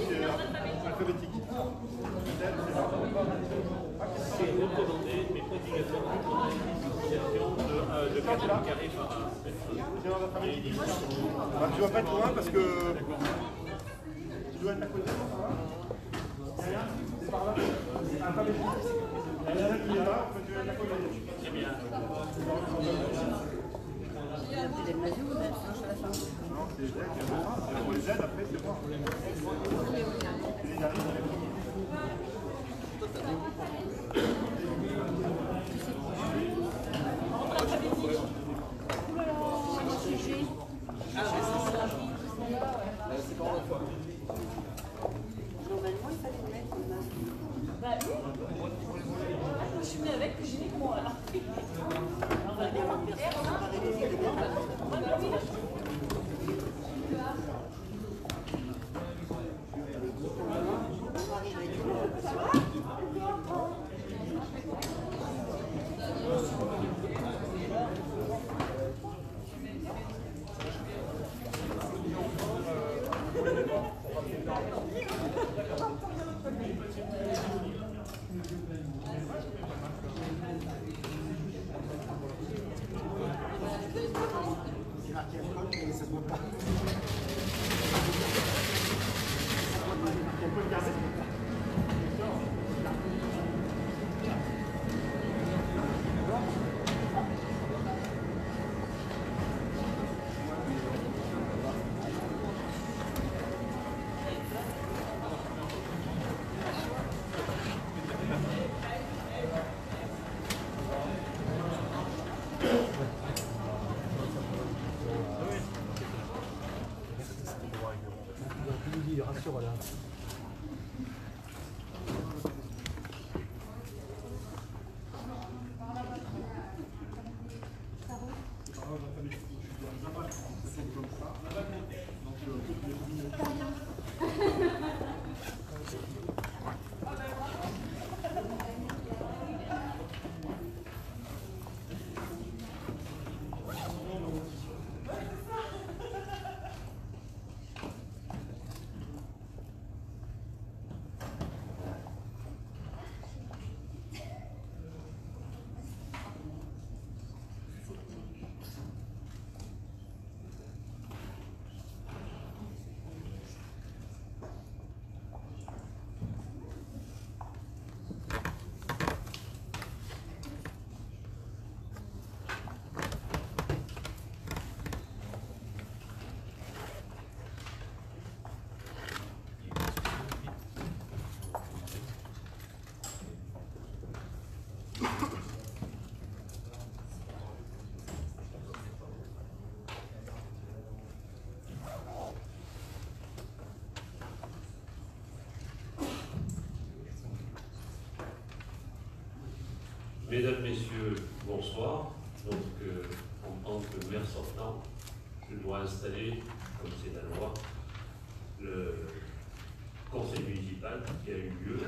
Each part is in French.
C'est alphabétique. C'est recommandé, mais obligatoire de 4 carrés par Bah, tu vas pas être loin parce que tu dois être à côté. C'est par là. C'est alphabétique. Il y en a qui est là, tu dois être à côté. Très bien. C'est des mesures ou des tranches à la fin? Non, c'est les aides. Pour les aides, après, c'est moi. Les arrivent, Normalement, il fallait le mettre en main. Bah oui. Je suis venue avec, j'ai mis moi là. On va bien voir Mesdames, Messieurs, bonsoir. Donc, en tant que maire sortant, je dois installer, comme c'est la loi, le conseil municipal qui a eu lieu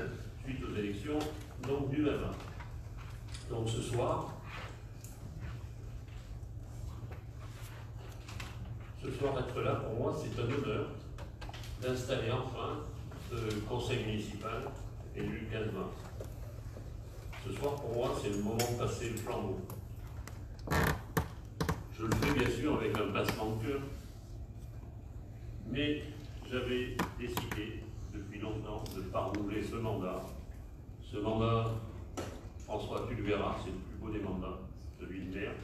suite aux élections donc, du 20 mars. Donc ce soir, être là, pour moi, c'est un honneur d'installer enfin ce conseil municipal élu le 15 mars. Ce soir, pour moi, c'est le moment de passer le flambeau. Je le fais bien sûr avec un pincement de cœur, mais j'avais décidé depuis longtemps de ne pas renouveler ce mandat. Ce mandat, François, tu le verras, c'est le plus beau des mandats, celui de maire,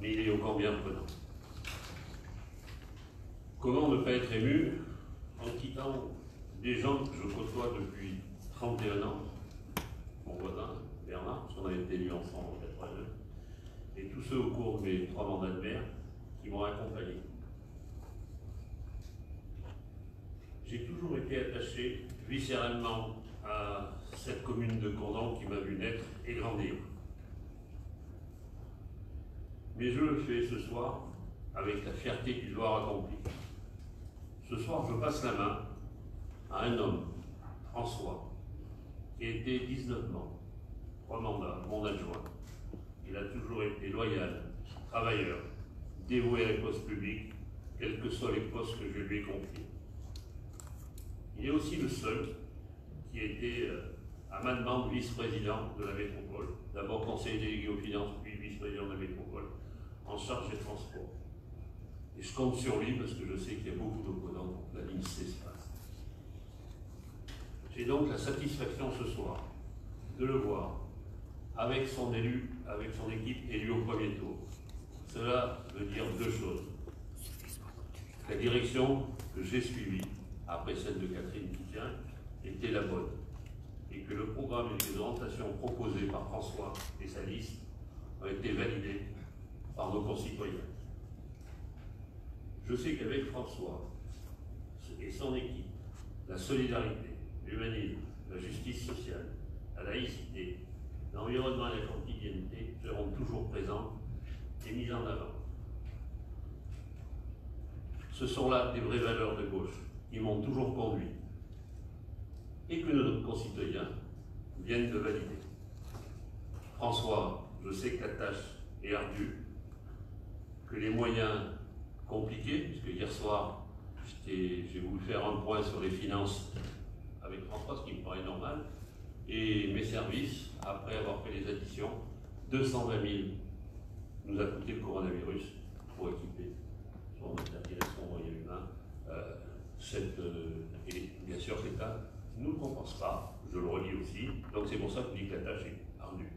mais il est ô combien prenant. Comment ne pas être ému en quittant des gens que je côtoie depuis 31 ans, mon voisin Bernard, parce qu'on avait été élus ensemble en 89, et tous ceux au cours de mes 3 mandats de maire qui m'ont accompagné. J'ai toujours été attaché viscéralement à cette commune de Condom qui m'a vu naître et grandir. Mais je le fais ce soir avec la fierté du devoir accompli. Ce soir, je passe la main à un homme, François, qui a été 19 ans, 3 mandats, mon adjoint. Il a toujours été loyal, travailleur, dévoué à la cause publique quels que soient les postes que je lui ai confiés. Il est aussi le seul qui a été amendement vice-président de la métropole, d'abord conseiller délégué aux finances, puis vice-président de la métropole, en charge des transports. Et je compte sur lui parce que je sais qu'il y a beaucoup d'opposants pour que la ligne C se passe. J'ai donc la satisfaction ce soir de le voir avec son élu, avec son équipe élue au premier tour. Cela veut dire deux choses. La direction que j'ai suivie, après celle de Catherine Picquin, était la bonne. Et que le programme et les orientations proposées par François et sa liste ont été validés par nos concitoyens. Je sais qu'avec François et son équipe, la solidarité, l'humanisme, la justice sociale, la laïcité, l'environnement et la quotidienneté seront toujours présents et mis en avant. Ce sont là des vraies valeurs de gauche qui m'ont toujours conduit et que nos concitoyens viennent de valider. François, je sais que la tâche est ardue, que les moyens compliqués, puisque hier soir, j'ai voulu faire un point sur les finances avec François, ce qui me paraît normal, et mes services, après avoir fait les additions, 220 000 nous a coûté le coronavirus pour équiper son direction moyens humains. Et bien sûr, l'État ne nous le compense pas, je le redis aussi, donc c'est pour ça que je dis que la tâche est ardue.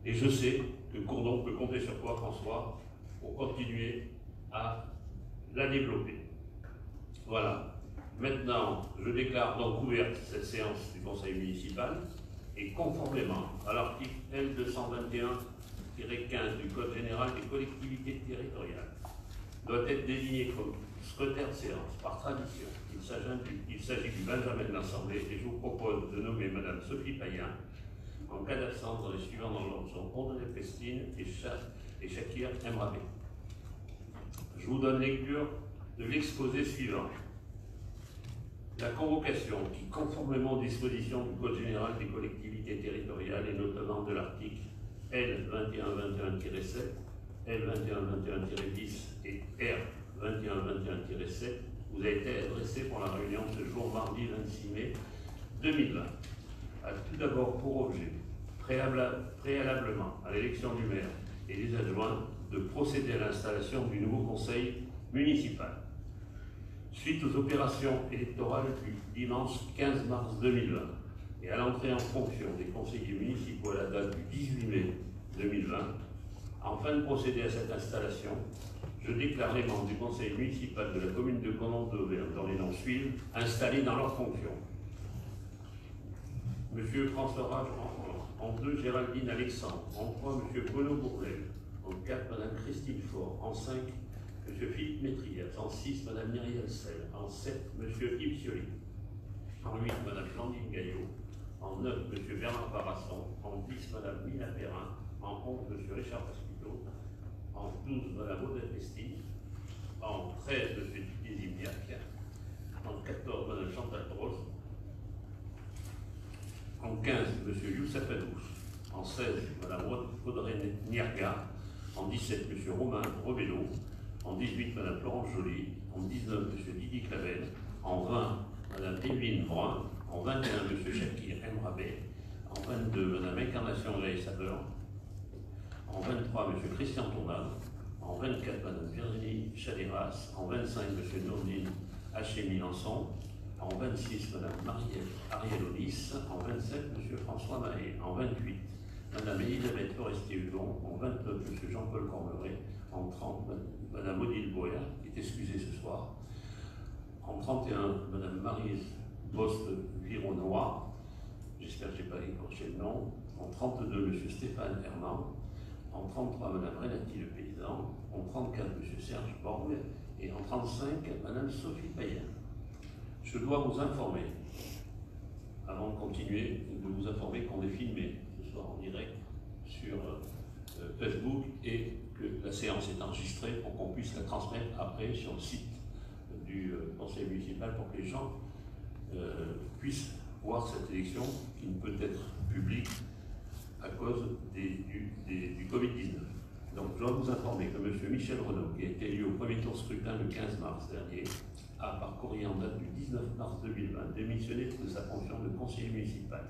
Et je sais que Courdon peut compter sur toi, François, pour continuer à la développer. Voilà. Maintenant, je déclare donc ouverte cette séance du Conseil municipal et conformément à l'article L221-15 du Code général des collectivités territoriales, doit être désigné comme secrétaire de séance par tradition. Il s'agit du Benjamin de l'Assemblée et je vous propose de nommer Mme Sophie Payen en cas d'absence dans les suivants dans l'ordre sont Audrey Pestine et Shakir Emrabé. Je vous donne lecture de l'exposé suivant. La convocation qui, conformément aux dispositions du Code général des collectivités territoriales et notamment de l'article L2121-7, L2121-10 et R2121-7, vous a été adressée pour la réunion de ce jour mardi 26 mai 2020, a tout d'abord pour objet, préalablement à l'élection du maire et des adjoints, de procéder à l'installation du nouveau conseil municipal. Suite aux opérations électorales du dimanche 15 mars 2020 et à l'entrée en fonction des conseillers municipaux à la date du 18 mai 2020, afin de procéder à cette installation, je déclare les membres du conseil municipal de la commune de Condom d'Auvergne, dont les noms suivent, installés dans leurs fonctions. Monsieur François Rage en 2, Géraldine Alexandre. En 3, monsieur Bruno Bourlet. En 4, madame Christine Faure. En 5, monsieur Philippe Métriès. En 6, madame Myriel Selle. En 7, monsieur Yves Cioli. En 8, madame Blandine Gaillot. En 9, monsieur Bernard Parasson. En 10, madame Mina Perrin. En 11, monsieur Richard Pasquito. En 12, madame Audrey Pestine. En 13, monsieur Didier Zimniak. En 14, madame Chantal Brosse. En 15, M. Youssef Adouche. En 16, Mme Audrey Nierga. En 17, M. Romain Rebello. En 18, Mme Florence Joly. En 19, M. Didier Clavel. En 20, Mme Évelyne Brun. En 21, M. Shakir Emrabé. En 22, Mme Incarnation Gay-Saveur. En 23, M. Christian Tournade. En 24, Mme Virginie Chaléras. En 25, M. Nordine Haché-Milançon. En 26, Mme Marielle Ariel-Onis. En 27, M. François Mahé. En 28, Mme Elisabeth Forestier-Hudon. En 29, M. Jean-Paul Cormeret. En 30, Mme Odile Boer, qui est excusée ce soir. En 31, Mme Maryse Bost-Vironois. J'espère que je n'ai pas écorché le nom. En 32, M. Stéphane Herman. En 33, Mme Renati Le Paysan. En 34, M. Serge Borg. Et en 35, Mme Sophie Payen. Je dois vous informer, avant de continuer, de vous informer qu'on est filmé ce soir en direct sur Facebook et que la séance est enregistrée pour qu'on puisse la transmettre après sur le site du conseil municipal pour que les gens puissent voir cette élection qui ne peut être publique à cause du Covid-19. Donc, je dois vous informer que M. Michel Renaud, qui a été élu au premier tour scrutin le 15 mars dernier, a, par courrier en date du 19 mars 2020, démissionné de sa fonction de conseiller municipal.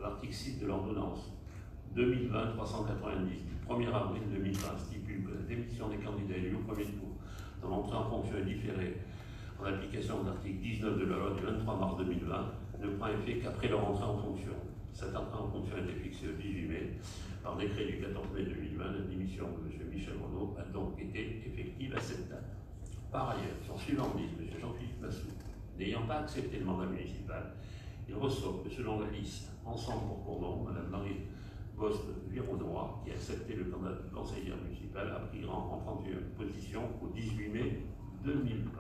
L'article 6 de l'ordonnance 2020-390 du 1er avril 2020 stipule que la démission des candidats élus au premier tour dont l'entrée en fonction est différée en application de l'article 19 de la loi du 23 mars 2020 ne prend effet qu'après leur entrée en fonction. Cette entrée en fonction a été fixée au 18 mai. Par décret du 14 mai 2020, la démission de M. Michel Renaud a donc été effective à cette date. Par ailleurs, sur suivant liste, M. Jean-Philippe Massou, n'ayant pas accepté le mandat municipal, il ressort que selon la liste Ensemble pour Cournon, Mme Marie Bost-Vironnois, qui a accepté le mandat de conseillère municipale, a pris rang en 31e position au 18 mai 2020.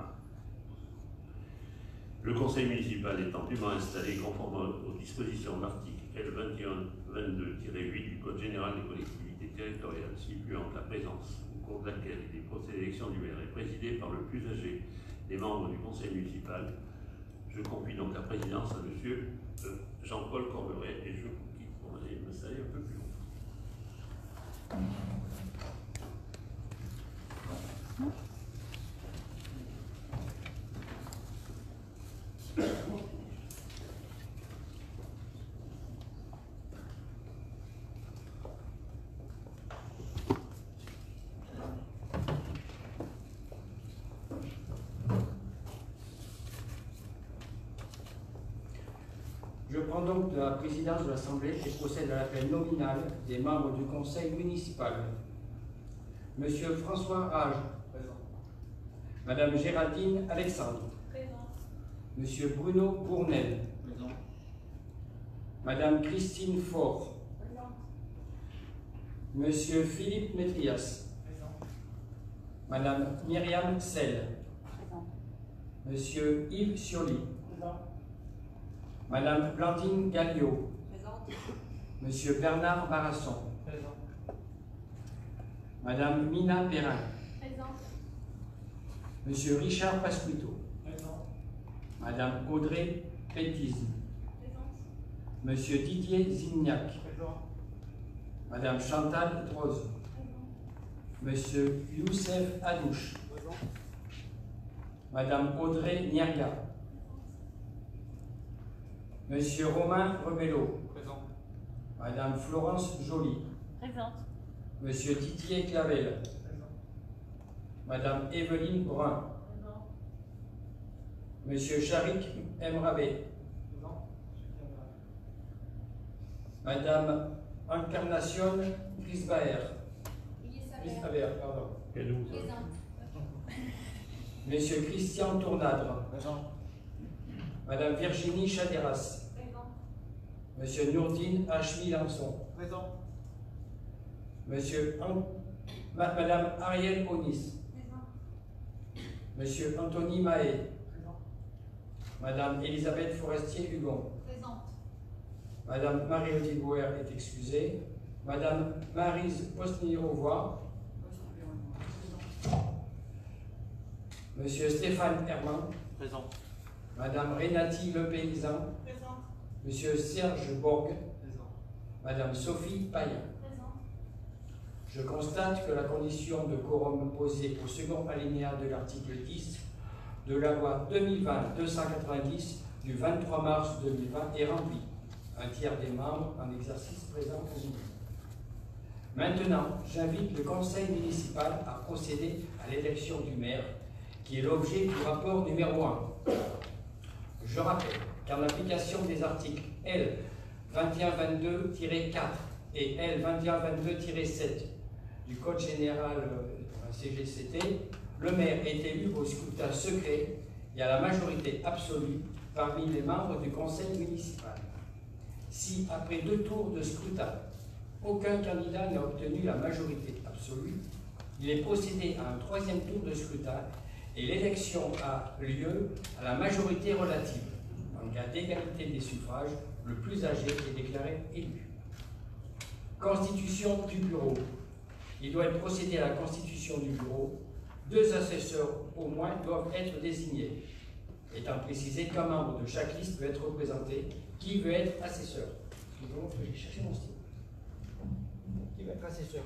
Le conseil municipal étant dûment installé conformément aux dispositions de l'article L2122-8 du Code général des collectivités territoriales, stipulant que la présence au cours de laquelle les procès d'élection du maire est présidé par le plus âgé des membres du conseil municipal, je confie donc la présidence à M. Jean-Paul Cormeret et je vous quitte pour aller m'installer un peu plus haut. Je prends donc la présidence de l'Assemblée et procède à l'appel nominal des membres du conseil municipal. Monsieur François Rage. Présent. Madame Géraldine Alexandre. Présent. Monsieur Bruno Bournel. Présent. Madame Christine Faure. Présent. Monsieur Philippe Métrias. Présent. Madame Myriam Selle. Présent. Monsieur Yves Cioli. Présent. Madame Blandine Galliot. Présente. Monsieur Bernard Barasson. Présent. Madame Mina Perrin. Présente. Monsieur Richard Pasquito. Présent. Madame Audrey Pétiz. Présente. Monsieur Didier Zignac. Présent. Madame Chantal Droz. Présent. Monsieur Youssef Adouche. Présent. Madame Audrey Niaga. Monsieur Romain Rebello. Présent. Madame Florence Joly. Présente. Monsieur Didier Clavel. Présent. Madame Evelyne Brun. Présent. Monsieur Charik Emrabé. Présent. Madame Encarnation Grisbaer. Grisbaer, pardon. Monsieur Christian Tournadre. Présent. Madame Virginie Chaderas. Présent. Monsieur Nourdine Hachmi Lançon. Présent. Madame Ariel Onis. Présent. Monsieur Anthony Mahé. Présent. Madame Elisabeth Forestier-Hugon. Présente. Madame Marie-Odile Bouer est excusée. Madame Maryse Posnirovoy. Monsieur Stéphane Herman. Présent. Madame Renati Le Paysan. Présente. Monsieur Serge Borg. Présent. Madame Sophie Payen. Présente. Je constate que la condition de quorum posée au second alinéa de l'article 10 de la loi 2020-290 du 23 mars 2020 est remplie. Un tiers des membres en exercice présent au niveau. Maintenant, j'invite le conseil municipal à procéder à l'élection du maire, qui est l'objet du rapport numéro 1. Je rappelle qu'en application des articles L 2122-4 et L 2122-7 du Code général CGCT, le maire est élu au scrutin secret et à la majorité absolue parmi les membres du conseil municipal. Si, après 2 tours de scrutin, aucun candidat n'a obtenu la majorité absolue, il est procédé à un 3e tour de scrutin et l'élection a lieu à la majorité relative. En cas d'égalité des suffrages, le plus âgé est déclaré élu. Constitution du bureau. Il doit être procédé à la constitution du bureau. 2 assesseurs au moins doivent être désignés. Étant précisé qu'un membre de chaque liste peut être représenté. Qui veut être assesseur? Je vais chercher mon stylo. Qui veut être assesseur?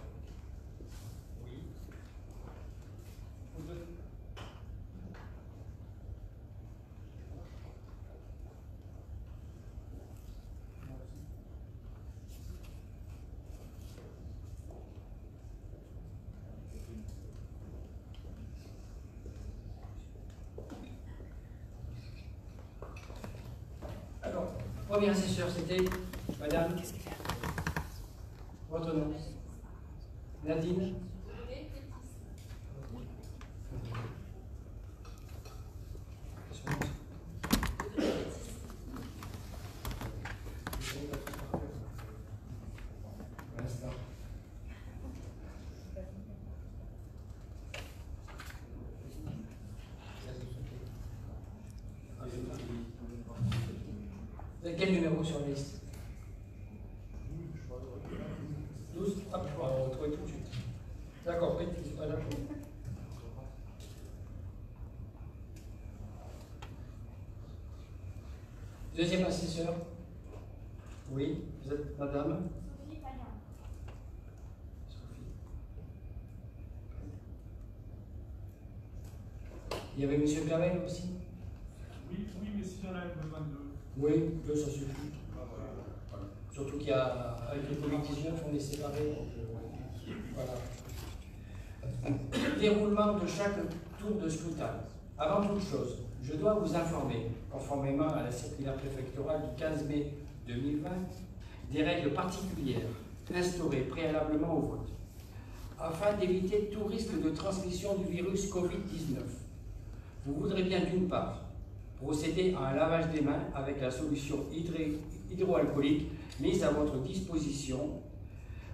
Premier assesseur, c'était Madame. Votre nom? Nadine? Vous avez quel numéro sur la liste? 12. Hop, on va retrouver tout de suite. D'accord, oui, c'est pas d'accord. Deuxième assesseur. Oui, vous êtes madame? Sophie. Il y avait monsieur Clavel aussi? Oui, mais s'il y en a besoin de... Oui, deux, ça suffit. Voilà. Surtout qu'il y a, avec le Covid-19, on est séparés. Voilà. Déroulement de chaque tour de scrutin. Avant toute chose, je dois vous informer, conformément à la circulaire préfectorale du 15 mai 2020, des règles particulières instaurées préalablement au vote, afin d'éviter tout risque de transmission du virus Covid-19. Vous voudrez bien d'une part procéder à un lavage des mains avec la solution hydroalcoolique mise à votre disposition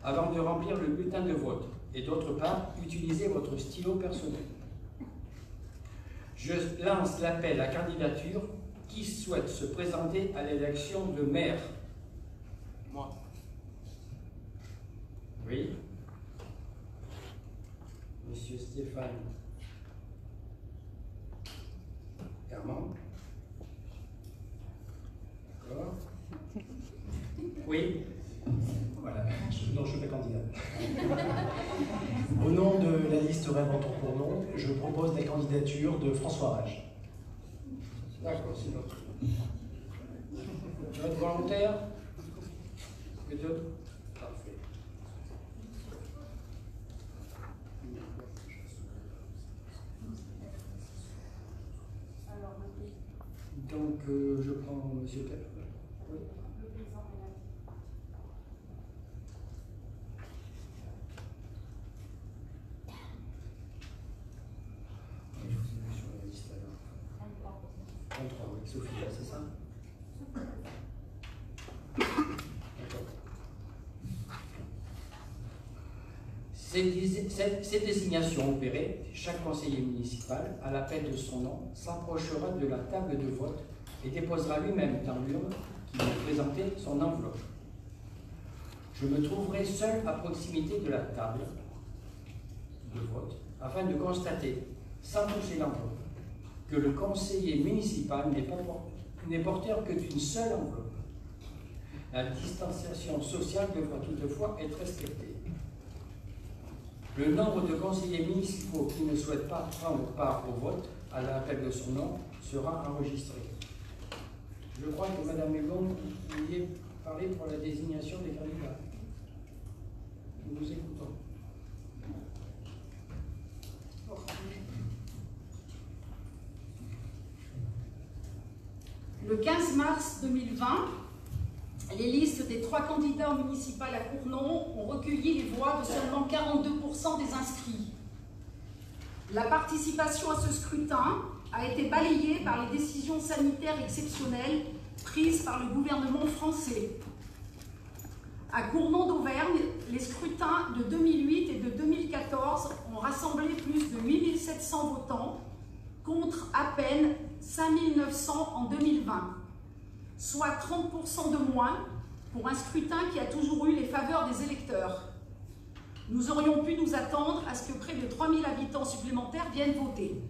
avant de remplir le bulletin de vote, et d'autre part, utiliser votre stylo personnel. Je lance l'appel à candidature. Qui souhaite se présenter à l'élection de maire? Moi. Oui. Monsieur Stéphane Herman. D'accord. Oui. Voilà, non, je suis pas candidat. Au nom de la liste Rêve en ton nom, je propose la candidature de François Rage. D'accord, c'est bon. Tu vas être volontaire? Méthode? Parfait. Donc, je prends monsieur Pep. Oui. Je vous ai vu sur la liste alors. 33, oui, Sophie, c'est ça? D'accord. Ces désignations opérées, chaque conseiller municipal, à l'appel de son nom, s'approchera de la table de vote et déposera lui-même dans l'urne qui lui présentait son enveloppe. Je me trouverai seul à proximité de la table de vote afin de constater, sans toucher l'enveloppe, que le conseiller municipal n'est porteur que d'une seule enveloppe. La distanciation sociale devra toutefois être respectée. Le nombre de conseillers municipaux qui ne souhaitent pas prendre part au vote à l'appel de son nom sera enregistré. Je crois que Mme Hugon, vous vouliez parler pour la désignation des candidats. Nous vous écoutons. Le 15 mars 2020, les listes des 3 candidats aux municipales à Cournon ont recueilli les voix de seulement 42% des inscrits. La participation à ce scrutin a été balayée par les décisions sanitaires exceptionnelles prises par le gouvernement français. À Cournon d'Auvergne, les scrutins de 2008 et de 2014 ont rassemblé plus de 8700 votants contre à peine 5900 en 2020, soit 30% de moins pour un scrutin qui a toujours eu les faveurs des électeurs. Nous aurions pu nous attendre à ce que près de 3000 habitants supplémentaires viennent voter.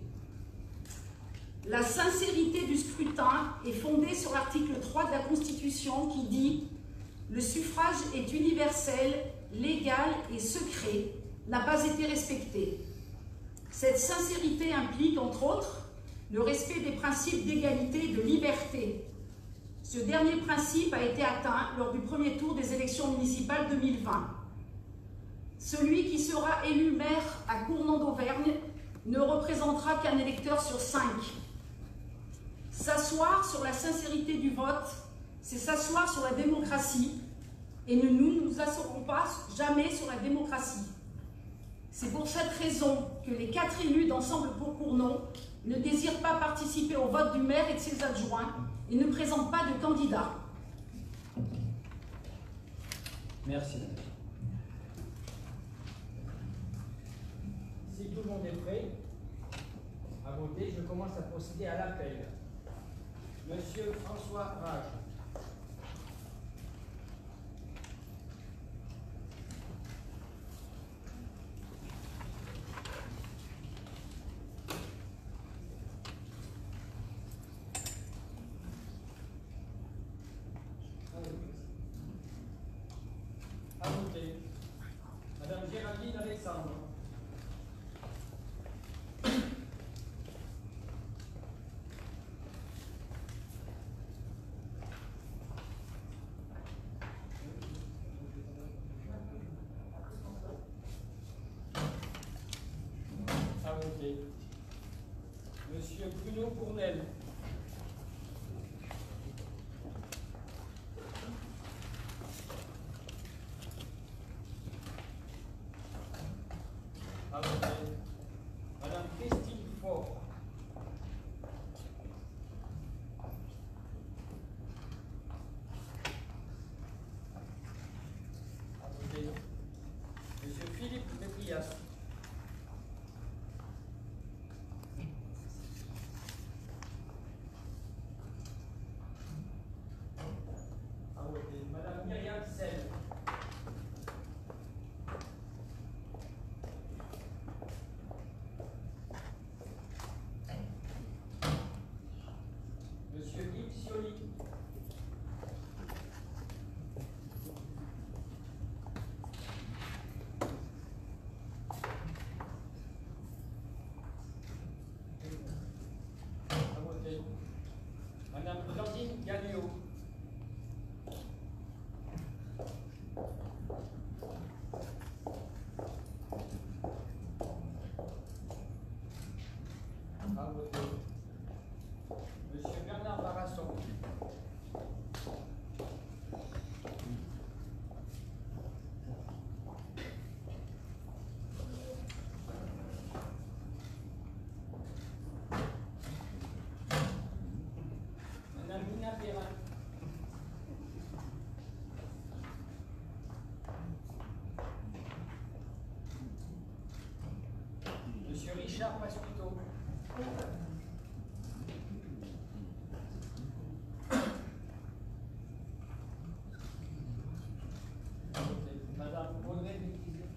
La sincérité du scrutin est fondée sur l'article 3 de la Constitution qui dit « Le suffrage est universel, légal et secret, n'a pas été respecté ». Cette sincérité implique, entre autres, le respect des principes d'égalité et de liberté. Ce dernier principe a été atteint lors du premier tour des élections municipales 2020. Celui qui sera élu maire à Cournon d'Auvergne ne représentera qu'un électeur sur 5. S'asseoir sur la sincérité du vote, c'est s'asseoir sur la démocratie et nous nous asseoirons pas jamais sur la démocratie. C'est pour cette raison que les 4 élus d'Ensemble pour Cournon ne désirent pas participer au vote du maire et de ses adjoints et ne présentent pas de candidat. Merci. Si tout le monde est prêt à voter, je commence à procéder à l'appel. Monsieur François Rage. À voter. Madame Géraldine Alexandre. À voter. Monsieur Bruno Cournel. À voter. Madame Christine Faure. À voter. Monsieur Philippe Méprias. À voter. Madame Myriam Sel. Monsieur Yves Sioli. À voter. Madame Blandine Gagnon. À voter. Monsieur Bernard Barasson. Madame Nina Perrin. Monsieur Richard Pasquito. Madame Audrey Duquizet.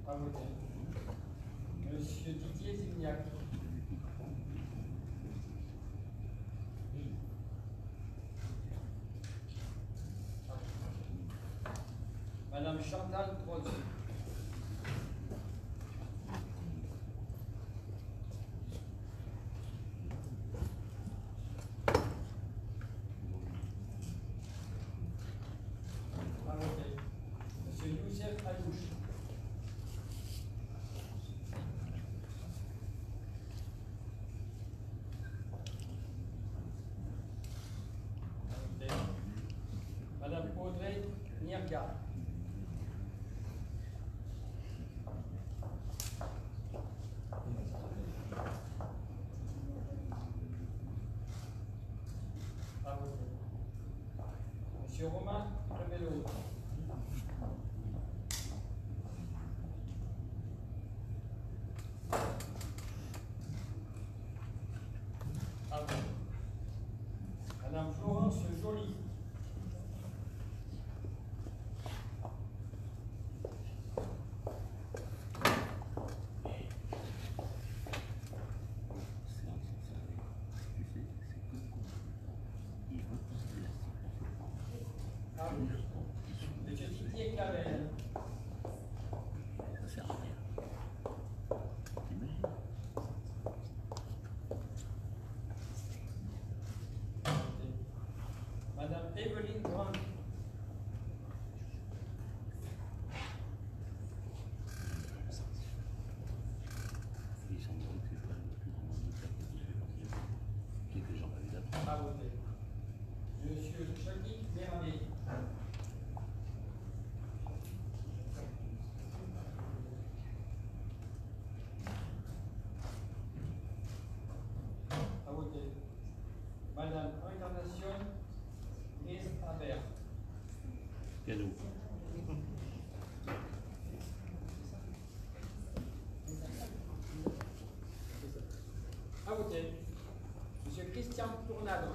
À voter. Monsieur Didier Zignac. Madame Chantal Croz. À voter. Monsieur Youssef Alouche. À voter. Madame Audrey Nierga. À voter. Monsieur Romain Revello. À voter. Madame Florence Joly. À voter. Monsieur Didier Clavel. À voter. Madame Evelyne Grant. Madame Encarnación Esabert. Et nous. À voter. Monsieur Christian Tournade.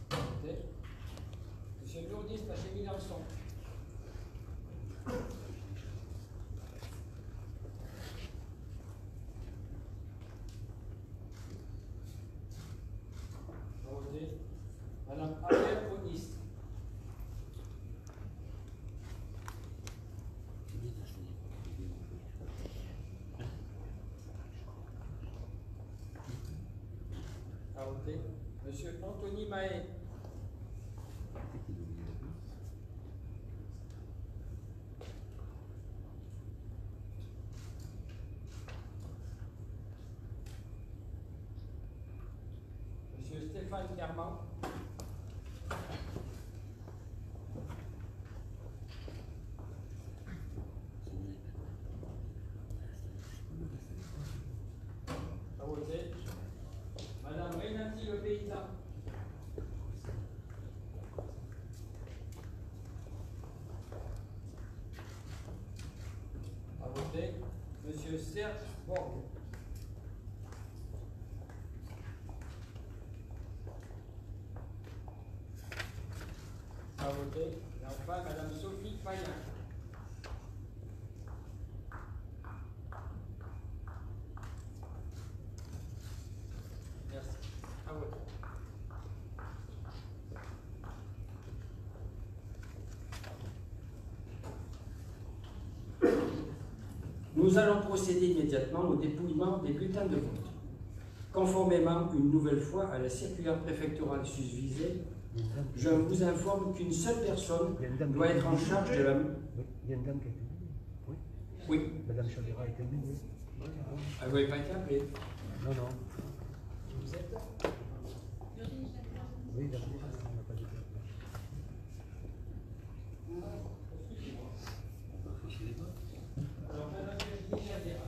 Voté. Monsieur Lourdis Paché-Milançon. Voté. Madame Ariel Bonis. À voter. Monsieur Anthony Mahé. Monsieur Stéphane Carman. À voter. Madame Renati Le Paysan. À voter. Monsieur Serge Borg. À voter. Et enfin, Madame Sophie Payen. Merci. À voter. Nous allons procéder immédiatement au dépouillement des bulletins de vote. Conformément une nouvelle fois à la circulaire préfectorale susvisée, je vous informe qu'une seule personne doit être en charge de la... Il y a une dame qui a été oubliée. Oui. Oui. Madame Chavera a été oubliée. Ah, vous n'avez pas été appelé. Non, non. Vous êtes là? Oui, Virginie, on n'a pas été appelé. Alors, Madame Virginie Chavera.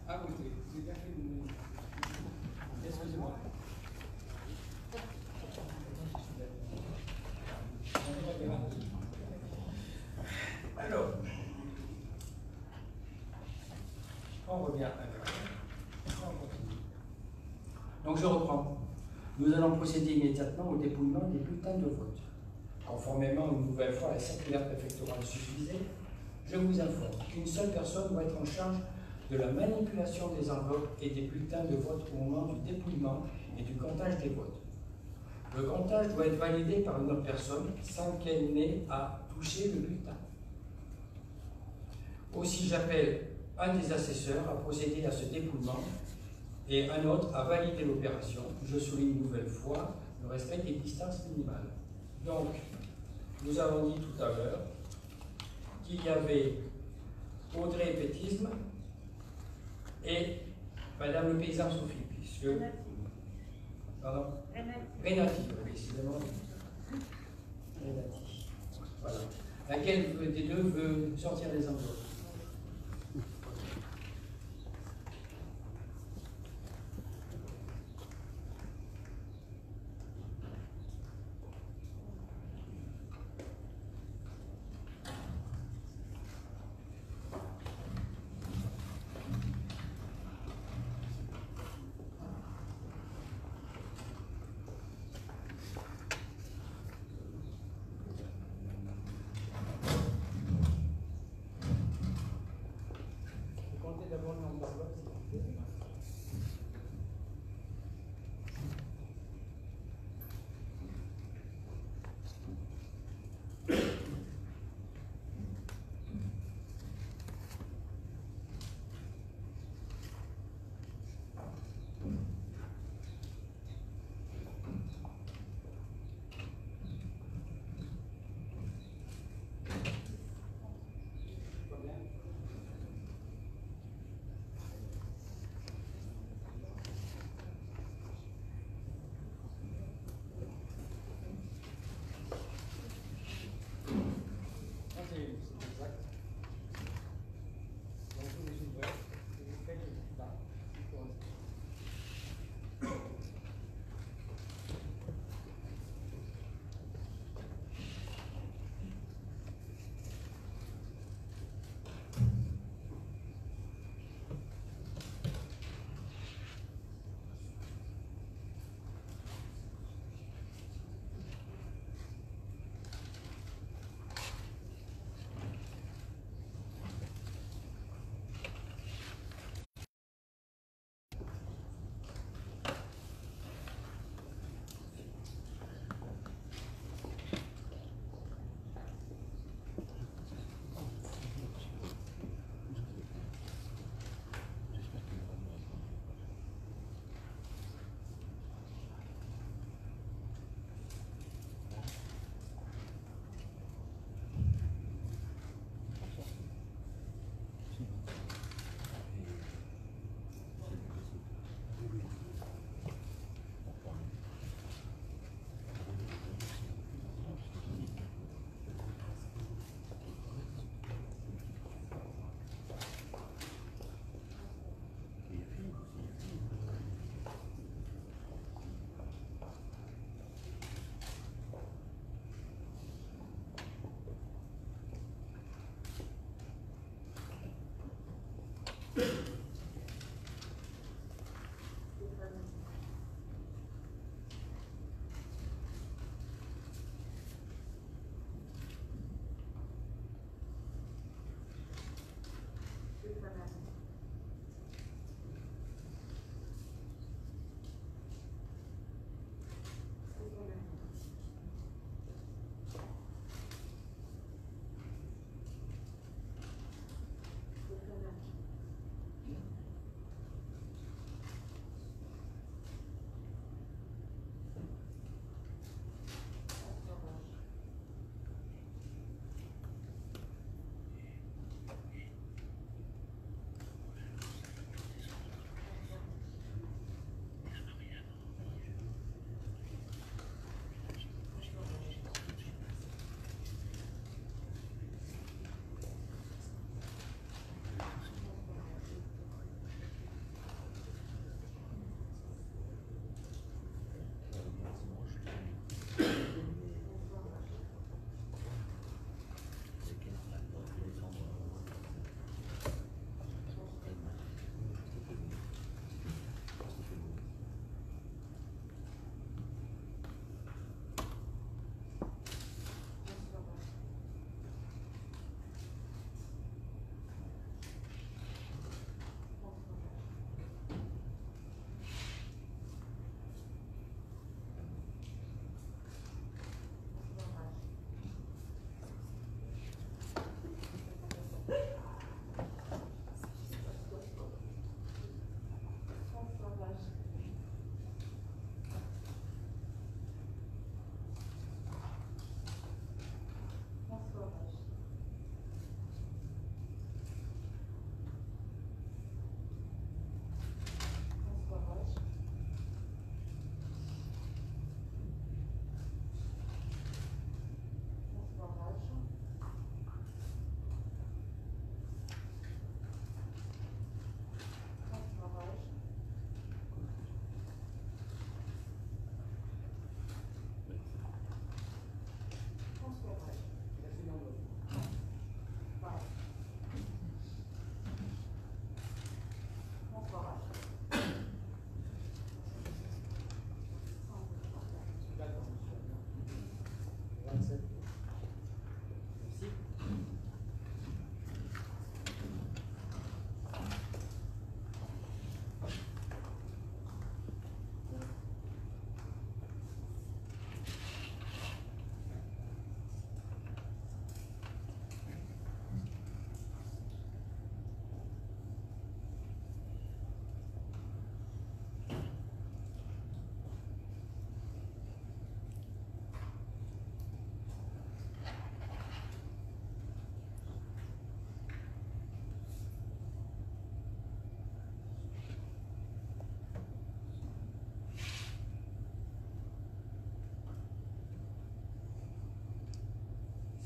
Ah oui, oui, vous avez bien fait de... Excusez-moi. Alors, on revient à on continue. Donc je reprends. Nous allons procéder immédiatement au dépouillement des bulletins de vote. Conformément une nouvelle fois à la circulaire préfectorale susvisée, je vous informe qu'une seule personne doit être en charge de la manipulation des enveloppes et des bulletins de vote au moment du dépouillement et du comptage des votes. Le comptage doit être validé par une autre personne sans qu'elle n'ait à toucher le bulletin. Aussi, j'appelle un des assesseurs à procéder à ce dépouillement et un autre à valider l'opération. Je souligne une nouvelle fois le respect des distances minimales. Donc, nous avons dit tout à l'heure qu'il y avait Audrey Pétisme et Madame Le Paysan Sophie, puisque... Pardon? Renati, précisément. Renati. Voilà. Laquelle des deux veut sortir les enveloppes? Comptez d'abord le nombre d'enveloppes, s'il vous plaît.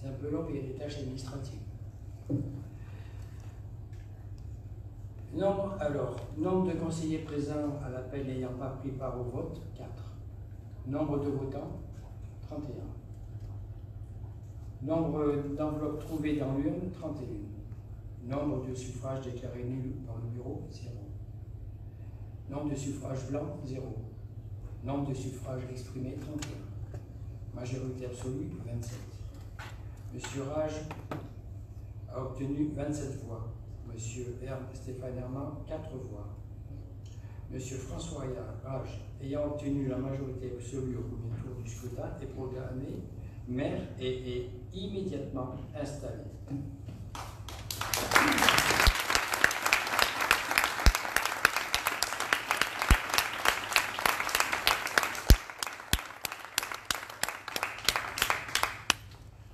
C'est un peu long, mais il y a des tâches administratives. Nombre de conseillers présents à l'appel n'ayant pas pris part au vote, 4. Nombre de votants, 31. Nombre d'enveloppes trouvées dans l'urne, 31. Nombre de suffrages déclarés nuls dans le bureau, 0. Nombre de suffrages blancs, 0. Nombre de suffrages exprimés, 31. Majorité absolue, 27. Monsieur Rage a obtenu 27 voix. Monsieur Stéphane Herman, 4 voix. Monsieur François Rage, ayant obtenu la majorité absolue au premier tour du scrutin, est proclamé maire et est immédiatement installé.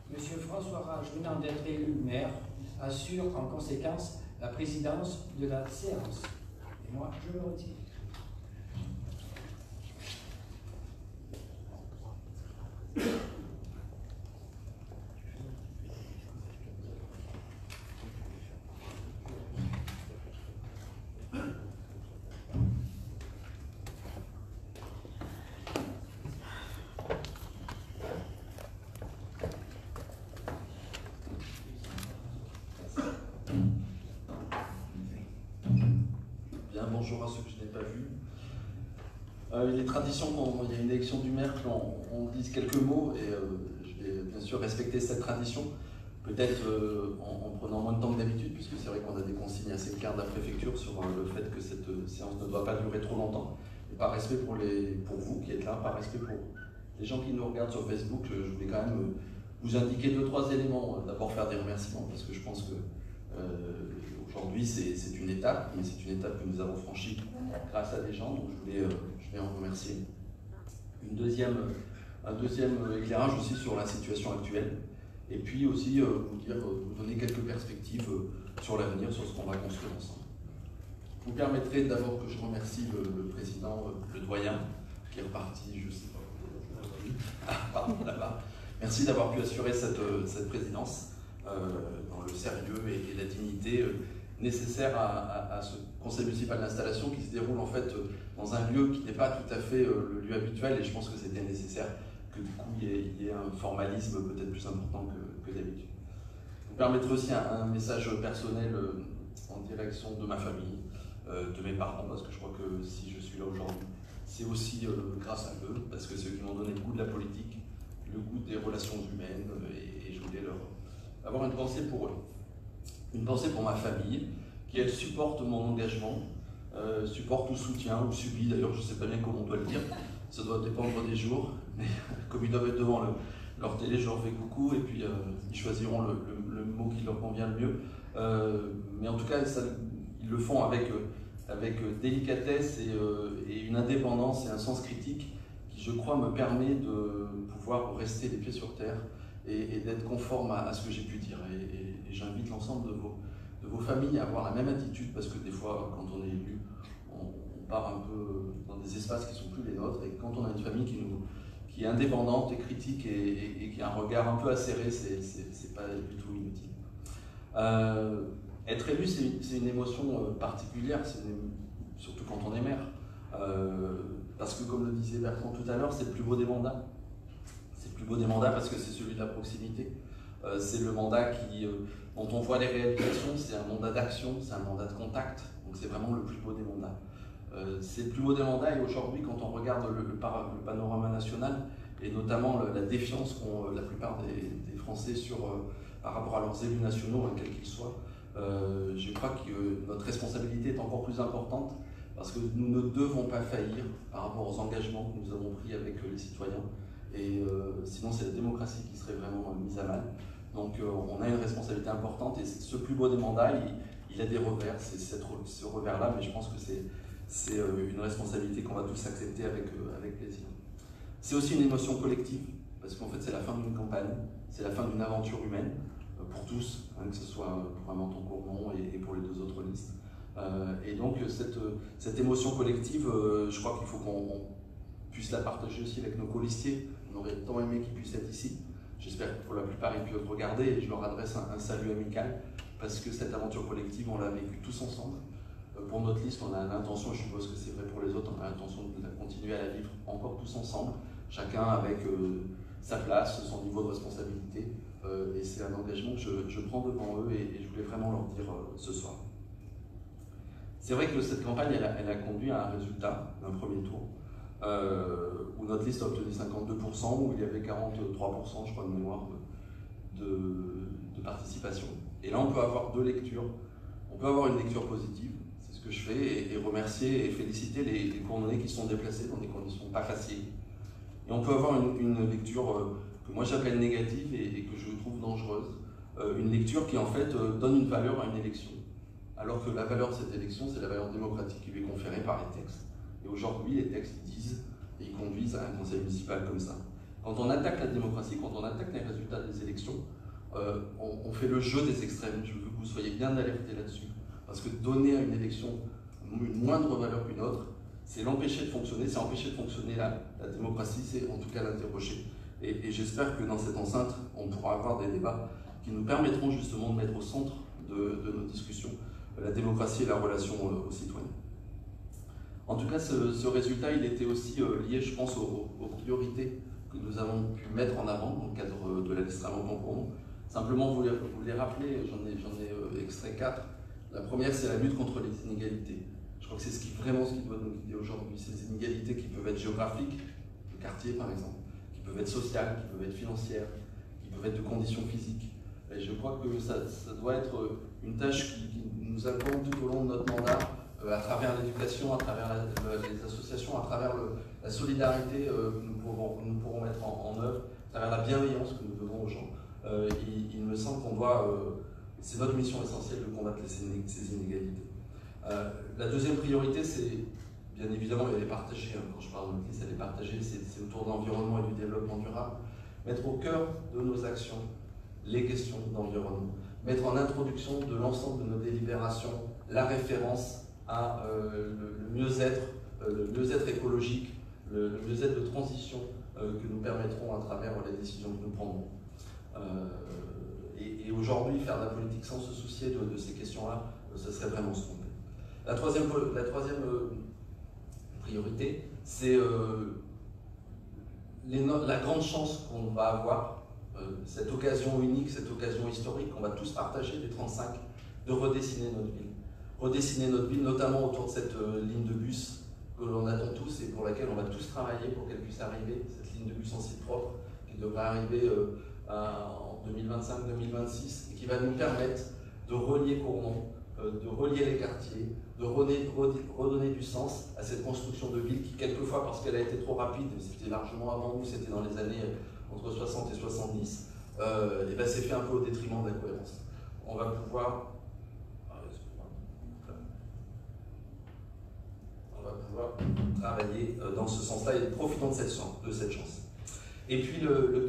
Monsieur François Rage, venant d'être élu maire, assure en conséquence la présidence de la séance. Et moi, je me retire. Bien, bonjour à ceux que je n'ai pas vus. Il est tradition quand il y a une élection du maire qu'on dise quelques mots et je vais bien sûr respecter cette tradition, peut-être en prenant moins de temps que d'habitude, puisque c'est vrai qu'on a des consignes assez claires de la préfecture sur le fait que cette séance ne doit pas durer trop longtemps. Et par respect pour vous qui êtes là, par respect pour les gens qui nous regardent sur Facebook, je voulais quand même vous indiquer 2-3 éléments. D'abord faire des remerciements, parce que je pense que aujourd'hui c'est une étape, mais c'est une étape que nous avons franchie grâce à des gens, donc je vais en remercier. Un deuxième éclairage aussi sur la situation actuelle, et puis aussi vous donner quelques perspectives sur l'avenir, sur ce qu'on va construire ensemble. Vous permettrez d'abord que je remercie le président, le doyen, qui est reparti, je ne sais pas, pardon, là-bas. Merci d'avoir pu assurer cette présidence dans le sérieux et la dignité nécessaire à ce conseil municipal d'installation qui se déroule en fait dans un lieu qui n'est pas tout à fait le lieu habituel, et je pense que c'était nécessaire que du coup il y ait un formalisme peut-être plus important que d'habitude. Vous permettrez aussi un message personnel en direction de ma famille, de mes parents, parce que je crois que si je suis là aujourd'hui, c'est aussi grâce à eux, parce que c'est eux qui m'ont donné le goût de la politique, le goût des relations humaines, et je voulais avoir une pensée pour eux. Une pensée pour ma famille, qui elle supporte mon engagement, supporte ou soutient, ou subit, d'ailleurs je ne sais pas bien comment on doit le dire, ça doit dépendre des jours, mais comme ils doivent être devant leur télé, je leur fais coucou, et puis ils choisiront le mot qui leur convient le mieux. Mais en tout cas, ils le font avec délicatesse et une indépendance et un sens critique qui, je crois, me permet de pouvoir rester les pieds sur terre et d'être conforme à ce que j'ai pu dire. Et j'invite l'ensemble de vos familles à avoir la même attitude, parce que des fois, quand on est élu, on part un peu dans des espaces qui ne sont plus les nôtres, et quand on a une famille qui est indépendante et critique et qui a un regard un peu acéré, c'est pas du tout inutile. Être élu, c'est une émotion particulière, surtout quand on est maire. Parce que, comme le disait Bertrand tout à l'heure, c'est le plus beau des mandats. C'est le plus beau des mandats parce que c'est celui de la proximité. C'est le mandat dont on voit les réalisations, c'est un mandat d'action, c'est un mandat de contact. Donc c'est vraiment le plus beau des mandats. C'est le plus beau des mandats, et aujourd'hui, quand on regarde le panorama national, et notamment la défiance qu'ont la plupart des Français par rapport à leurs élus nationaux, quels qu'ils soient, je crois que notre responsabilité est encore plus importante, parce que nous ne devons pas faillir par rapport aux engagements que nous avons pris avec les citoyens, et sinon c'est la démocratie qui serait vraiment mise à mal. Donc on a une responsabilité importante, et ce plus beau des mandats, il a des revers, c'est ce revers-là, mais je pense que c'est une responsabilité qu'on va tous accepter avec plaisir. C'est aussi une émotion collective, parce qu'en fait c'est la fin d'une campagne, c'est la fin d'une aventure humaine, pour tous, que ce soit pour un Menton-Cournon et pour les 2 autres listes. Et donc cette émotion collective, je crois qu'il faut qu'on puisse la partager aussi avec nos colistiers. On aurait tant aimé qu'ils puissent être ici. J'espère que pour la plupart ils peuvent regarder, et je leur adresse un salut amical, parce que cette aventure collective, on l'a vécue tous ensemble. Pour notre liste, on a l'intention, et je suppose que c'est vrai pour les autres, on a l'intention de continuer à la vivre encore tous ensemble, chacun avec sa place, son niveau de responsabilité, et c'est un engagement que je prends devant eux, et je voulais vraiment leur dire ce soir. C'est vrai que cette campagne, elle a conduit à un résultat d'un premier tour, où notre liste a obtenu 52%, où il y avait 43%, je crois, de mémoire de participation. Et là, on peut avoir 2 lectures. On peut avoir une lecture positive, c'est ce que je fais, et remercier et féliciter les Cournonnais qui sont déplacés dans des conditions pas faciles. Et on peut avoir une lecture que moi j'appelle négative et que je trouve dangereuse. Une lecture qui en fait donne une valeur à une élection. Alors que la valeur de cette élection, c'est la valeur démocratique qui lui est conférée par les textes. Et aujourd'hui, les textes disent et ils conduisent à un conseil municipal comme ça. Quand on attaque la démocratie, quand on attaque les résultats des élections, on fait le jeu des extrêmes. Je veux que vous soyez bien alertés là-dessus. Parce que donner à une élection une moindre valeur qu'une autre, c'est l'empêcher de fonctionner, c'est empêcher de fonctionner la démocratie, c'est en tout cas l'interroger. Et j'espère que dans cette enceinte, on pourra avoir des débats qui nous permettront justement de mettre au centre de nos discussions la démocratie et la relation aux citoyens. En tout cas, ce résultat, il était aussi lié, je pense, aux priorités que nous avons pu mettre en avant dans le cadre de la liste Menton-Cournon. Simplement, vous les rappeler, j'en ai extrait 4. La première, c'est la lutte contre les inégalités. Je crois que c'est vraiment ce qui doit nous guider aujourd'hui, ces inégalités qui peuvent être géographiques, de quartier par exemple, qui peuvent être sociales, qui peuvent être financières, qui peuvent être de conditions physiques. Et je crois que ça doit être une tâche qui nous incombe tout au long de notre mandat, à travers l'éducation, à travers les associations, à travers la solidarité que nous pourrons mettre en œuvre, à travers la bienveillance que nous devons aux gens. Il me semble qu'on doit, c'est notre mission essentielle de combattre ces inégalités. La deuxième priorité, c'est, bien évidemment, elle est partagée, hein, quand je parle de crise, elle est partagée, c'est autour de l'environnement et du développement durable. Mettre au cœur de nos actions les questions d'environnement. Mettre en introduction de l'ensemble de nos délibérations la référence à le mieux-être écologique, le mieux-être de transition que nous permettrons à travers les décisions que nous prendrons. Et aujourd'hui, faire de la politique sans se soucier de ces questions-là, ce serait vraiment se tromper. La troisième priorité, c'est la grande chance qu'on va avoir, cette occasion unique, cette occasion historique qu'on va tous partager, les 35, de redessiner notre ville. Redessiner notre ville, notamment autour de cette ligne de bus que l'on attend tous et pour laquelle on va tous travailler pour qu'elle puisse arriver, cette ligne de bus en site propre qui devrait arriver en 2025-2026 et qui va nous permettre de relier Cournon, de relier les quartiers, de redonner du sens à cette construction de ville qui, quelquefois, parce qu'elle a été trop rapide, c'était largement avant nous, c'était dans les années entre 60 et 70, et ben c'est fait un peu au détriment de la cohérence. On va pouvoir travailler dans ce sens-là et profitons de cette chance. Et puis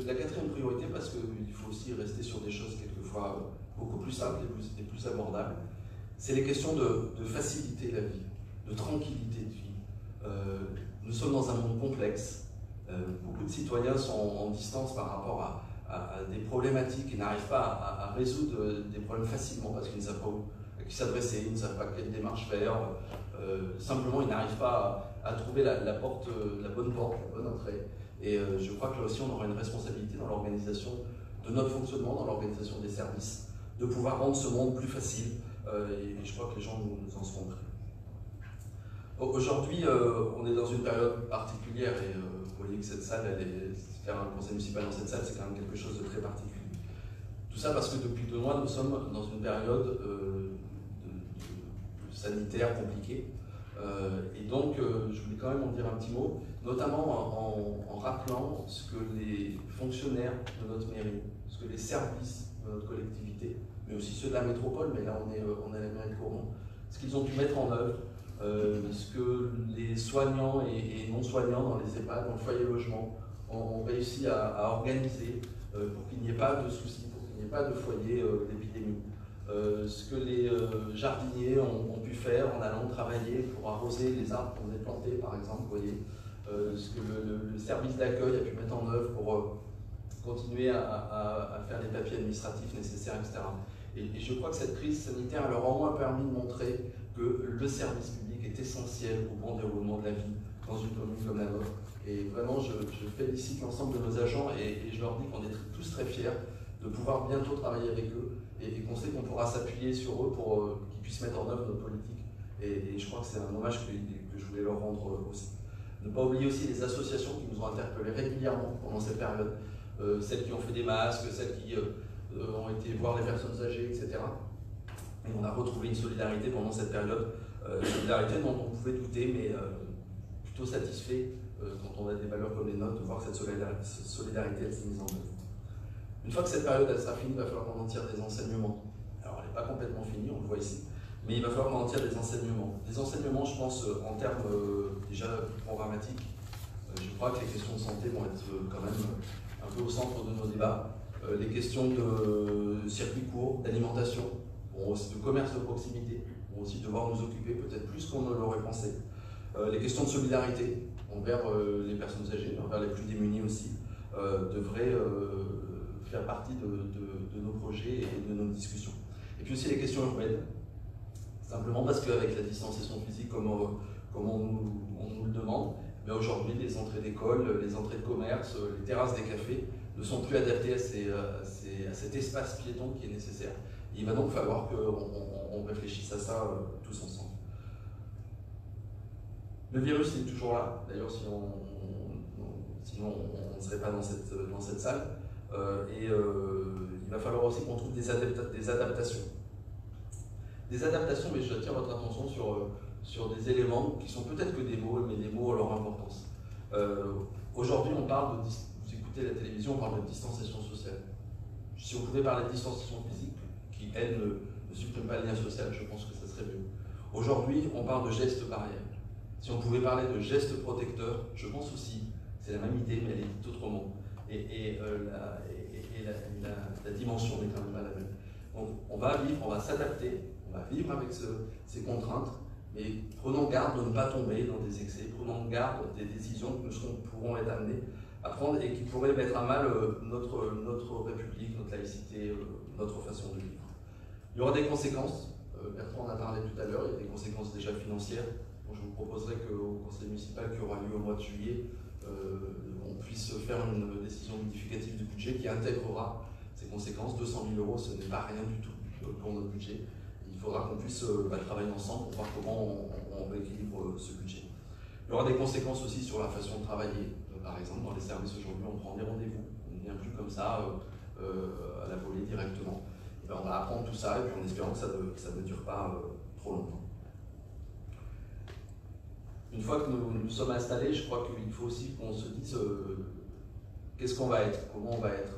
la quatrième priorité, parce qu'il faut aussi rester sur des choses quelquefois beaucoup plus simples et plus abordables, c'est les questions de faciliter la vie, de tranquillité de vie. Nous sommes dans un monde complexe. Beaucoup de citoyens sont en distance par rapport à des problématiques et n'arrivent pas à résoudre des problèmes facilement parce qu'ils ne savent pas à qui s'adresser, ils ne savent pas quelle démarche faire. Simplement, ils n'arrivent pas à trouver la bonne porte, la bonne entrée. Et je crois que là aussi, on aura une responsabilité dans l'organisation de notre fonctionnement, dans l'organisation des services, de pouvoir rendre ce monde plus facile. Et je crois que les gens nous en seront prêts. Aujourd'hui, on est dans une période particulière et vous voyez que cette salle, faire un conseil municipal dans cette salle, c'est quand même quelque chose de très particulier. Tout ça parce que depuis 2 mois, nous sommes dans une période sanitaire compliquée. Et donc, je voulais quand même en dire un petit mot, notamment en rappelant ce que les fonctionnaires de notre mairie, ce que les services de notre collectivité, mais aussi ceux de la métropole, mais là on est à la mairie de Cournon, ce qu'ils ont pu mettre en œuvre, ce que les soignants et non-soignants dans les EHPAD, dans le foyer logement, ont réussi à organiser pour qu'il n'y ait pas de soucis, pour qu'il n'y ait pas de foyer d'épidémie. Ce que les jardiniers ont pu faire en allant travailler pour arroser les arbres qu'on a plantés, par exemple, vous voyez. Ce que le service d'accueil a pu mettre en œuvre pour continuer à faire les papiers administratifs nécessaires, etc. Et je crois que cette crise sanitaire leur a au moins permis de montrer que le service public est essentiel au bon déroulement de la vie dans une commune comme la nôtre. Et vraiment, je félicite l'ensemble de nos agents et je leur dis qu'on est tous très fiers de pouvoir bientôt travailler avec eux et qu'on sait qu'on pourra s'appuyer sur eux pour qu'ils puissent mettre en œuvre notre politique. Et je crois que c'est un hommage que je voulais leur rendre aussi. Ne pas oublier aussi les associations qui nous ont interpellés régulièrement pendant cette période, celles qui ont fait des masques, celles qui ont été voir les personnes âgées, etc. Et on a retrouvé une solidarité pendant cette période, solidarité dont on pouvait douter, mais plutôt satisfait quand on a des valeurs comme les nôtres, de voir que cette solidarité elle s'est mise en œuvre. Une fois que cette période elle sera finie, il va falloir qu'on en tire des enseignements. Alors elle n'est pas complètement finie, on le voit ici, mais il va falloir qu'on en tire des enseignements. Des enseignements, je pense, en termes déjà programmatiques. Je crois que les questions de santé vont être quand même un peu au centre de nos débats. Les questions de circuits courts, d'alimentation, de commerce de proximité, vont aussi devoir nous occuper peut-être plus qu'on ne l'aurait pensé. Les questions de solidarité envers les personnes âgées, envers les plus démunis aussi, devraient faire partie de nos projets et de nos discussions. Et puis aussi les questions urbaines, simplement parce qu'avec la distanciation physique, comme on nous le demande, mais aujourd'hui les entrées d'école, les entrées de commerce, les terrasses des cafés ne sont plus adaptées à cet espace piéton qui est nécessaire. Et il va donc falloir qu'on réfléchisse à ça tous ensemble. Le virus est toujours là, d'ailleurs sinon on ne serait pas dans cette salle. Il va falloir aussi qu'on trouve des adaptations. Des adaptations, mais j'attire votre attention sur des éléments qui sont peut-être que des mots, mais des mots à leur importance. Aujourd'hui, on parle vous écoutez la télévision, on parle de distanciation sociale. Si on pouvait parler de distanciation physique, qui elle ne supprime pas le lien social, je pense que ça serait mieux. Aujourd'hui, on parle de gestes barrières. Si on pouvait parler de gestes protecteurs, je pense aussi, c'est la même idée, mais elle est dite autrement. La dimension n'est quand même pas la même. Donc on va vivre, on va s'adapter, on va vivre avec ces contraintes, mais prenons garde de ne pas tomber dans des excès, prenons garde des décisions que nous pourrons être amenés à prendre et qui pourraient mettre à mal notre République, notre laïcité, notre façon de vivre. Il y aura des conséquences, Bertrand en a parlé tout à l'heure, il y a des conséquences déjà financières. Donc je vous proposerai qu'au conseil municipal qui aura lieu au mois de juillet, on puisse faire une décision modificative du budget qui intégrera ces conséquences. 200 000 €, ce n'est pas rien du tout pour notre budget. Il faudra qu'on puisse travailler ensemble pour voir comment on rééquilibre ce budget. Il y aura des conséquences aussi sur la façon de travailler. Par exemple, dans les services aujourd'hui, on prend des rendez-vous. On ne vient plus comme ça à la volée directement. Et on va apprendre tout ça et puis en espérant que ça ne dure pas trop longtemps. Une fois que nous sommes installés, je crois qu'il faut aussi qu'on se dise qu'est-ce qu'on va être, comment on va être.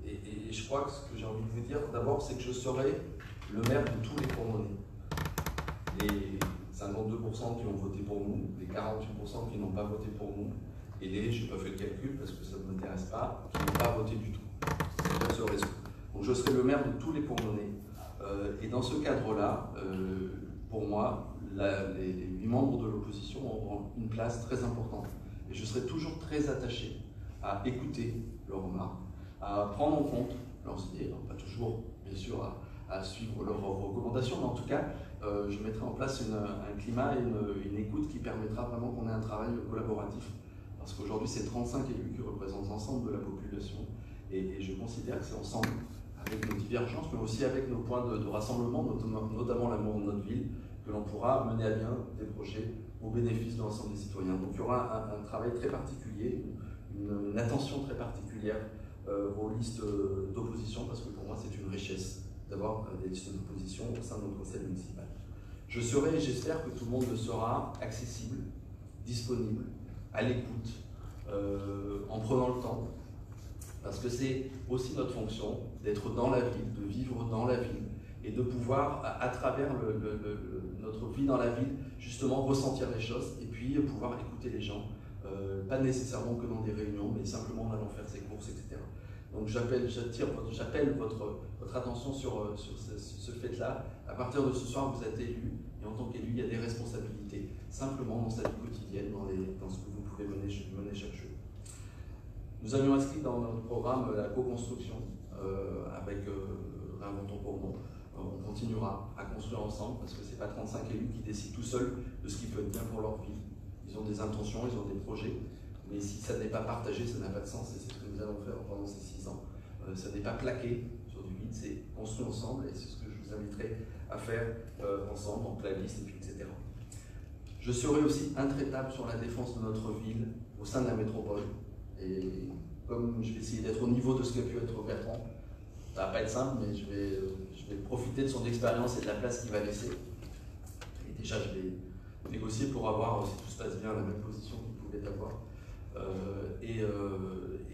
Et je crois que ce que j'ai envie de vous dire d'abord, c'est que je serai le maire de tous les Cournonnais. Les 52% qui ont voté pour nous, les 48% qui n'ont pas voté pour nous, et les, je n'ai pas fait le calcul parce que ça ne m'intéresse pas, qui n'ont pas voté du tout. C'est bien ce réseau. Donc je serai le maire de tous les Cournonnais. Et dans ce cadre-là, pour moi, les 8 membres de l'opposition auront une place très importante. Et je serai toujours très attaché à écouter leurs remarques, à prendre en compte leurs idées, alors pas toujours, bien sûr, à suivre leurs recommandations, mais en tout cas, je mettrai en place un climat et une écoute qui permettra vraiment qu'on ait un travail collaboratif. Parce qu'aujourd'hui, c'est 35 élus qui représentent l'ensemble de la population. Et je considère que c'est ensemble, avec nos divergences, mais aussi avec nos points de rassemblement, notamment l'amour de notre ville, que l'on pourra mener à bien des projets au bénéfice de l'ensemble des citoyens. Donc il y aura un travail très particulier, une attention très particulière aux listes d'opposition, parce que pour moi c'est une richesse d'avoir des listes d'opposition au sein de notre conseil municipal. Je serai, et j'espère que tout le monde sera accessible, disponible, à l'écoute, en prenant le temps, parce que c'est aussi notre fonction d'être dans la ville, de vivre dans la ville, et de pouvoir, à travers notre vie dans la ville, justement ressentir les choses et puis pouvoir écouter les gens, pas nécessairement que dans des réunions, mais simplement en allant faire ses courses, etc. Donc j'appelle votre attention sur ce fait-là. À partir de ce soir, vous êtes élu, et en tant qu'élu, il y a des responsabilités, simplement dans sa vie quotidienne, dans ce que vous pouvez mener chaque jour. Nous avions inscrit dans notre programme la co-construction avec Réinventons pour nous. On continuera à construire ensemble parce que ce n'est pas 35 élus qui décident tout seuls de ce qui peut être bien pour leur vie. Ils ont des intentions, ils ont des projets, mais si ça n'est pas partagé, ça n'a pas de sens et c'est ce que nous allons faire pendant ces 6 ans. Ça n'est pas plaqué sur du vide, c'est construit ensemble et c'est ce que je vous inviterai à faire ensemble, en playlist, et puis etc. Je serai aussi intraitable sur la défense de notre ville au sein de la métropole. Et comme je vais essayer d'être au niveau de ce qu'a pu être Bertrand, ça ne va pas être simple, mais je vais profiter de son expérience et de la place qu'il va laisser. Et déjà, je vais négocier pour avoir, si tout se passe bien, la même position qu'il pouvait avoir. Et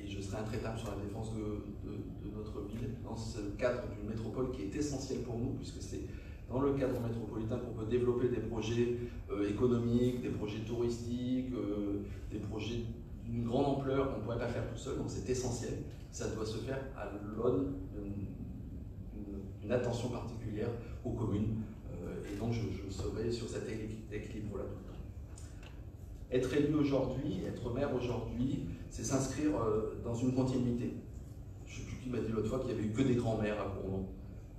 je serai intraitable sur la défense de notre ville, dans ce cadre d'une métropole qui est essentielle pour nous, puisque c'est dans le cadre métropolitain qu'on peut développer des projets économiques, des projets touristiques, des projets d'une grande ampleur qu'on ne pourrait pas faire tout seul, donc c'est essentiel. Ça doit se faire à l'aune d'une attention particulière aux communes, et donc je serai sur cet équilibre-là tout le temps. Être élu aujourd'hui, être maire aujourd'hui, c'est s'inscrire dans une continuité. Je ne sais plus qui m'a dit l'autre fois qu'il n'y avait eu que des grands maires à Cournon.